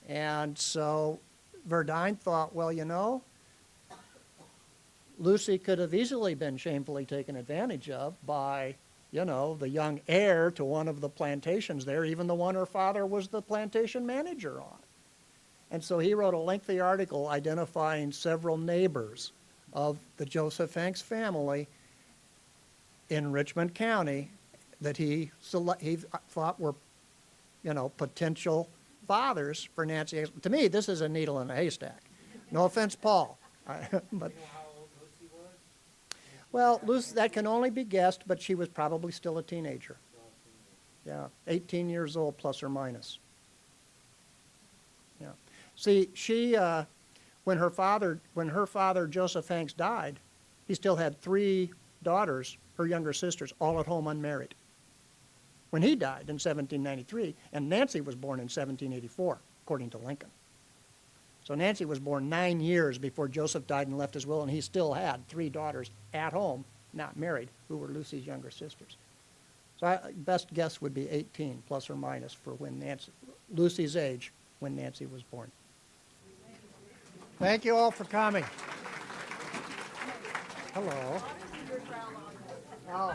And so Verdine thought, well, you know, Lucy could have easily been shamefully taken advantage of by, you know, the young heir to one of the plantations there, even the one her father was the plantation manager on. And so he wrote a lengthy article identifying several neighbors of the Joseph Hanks family in Richmond County that he thought were, you know, potential fathers for Nancy Hanks. To me, this is a needle in a haystack. No offense, Paul. But, well, Lucy, that can only be guessed, but she was probably still a teenager. Yeah, 18 years old, plus or minus. Yeah. See, she, when her father Joseph Hanks died, he still had 3 daughters, her younger sisters, all at home unmarried. When he died in 1793, and Nancy was born in 1784, according to Lincoln. So Nancy was born 9 years before Joseph died and left his will, and he still had 3 daughters at home, not married, who were Lucy's younger sisters. So best guess would be 18, plus or minus, for when Lucy's age when Nancy was born. Thank you all for coming. Hello. Oh.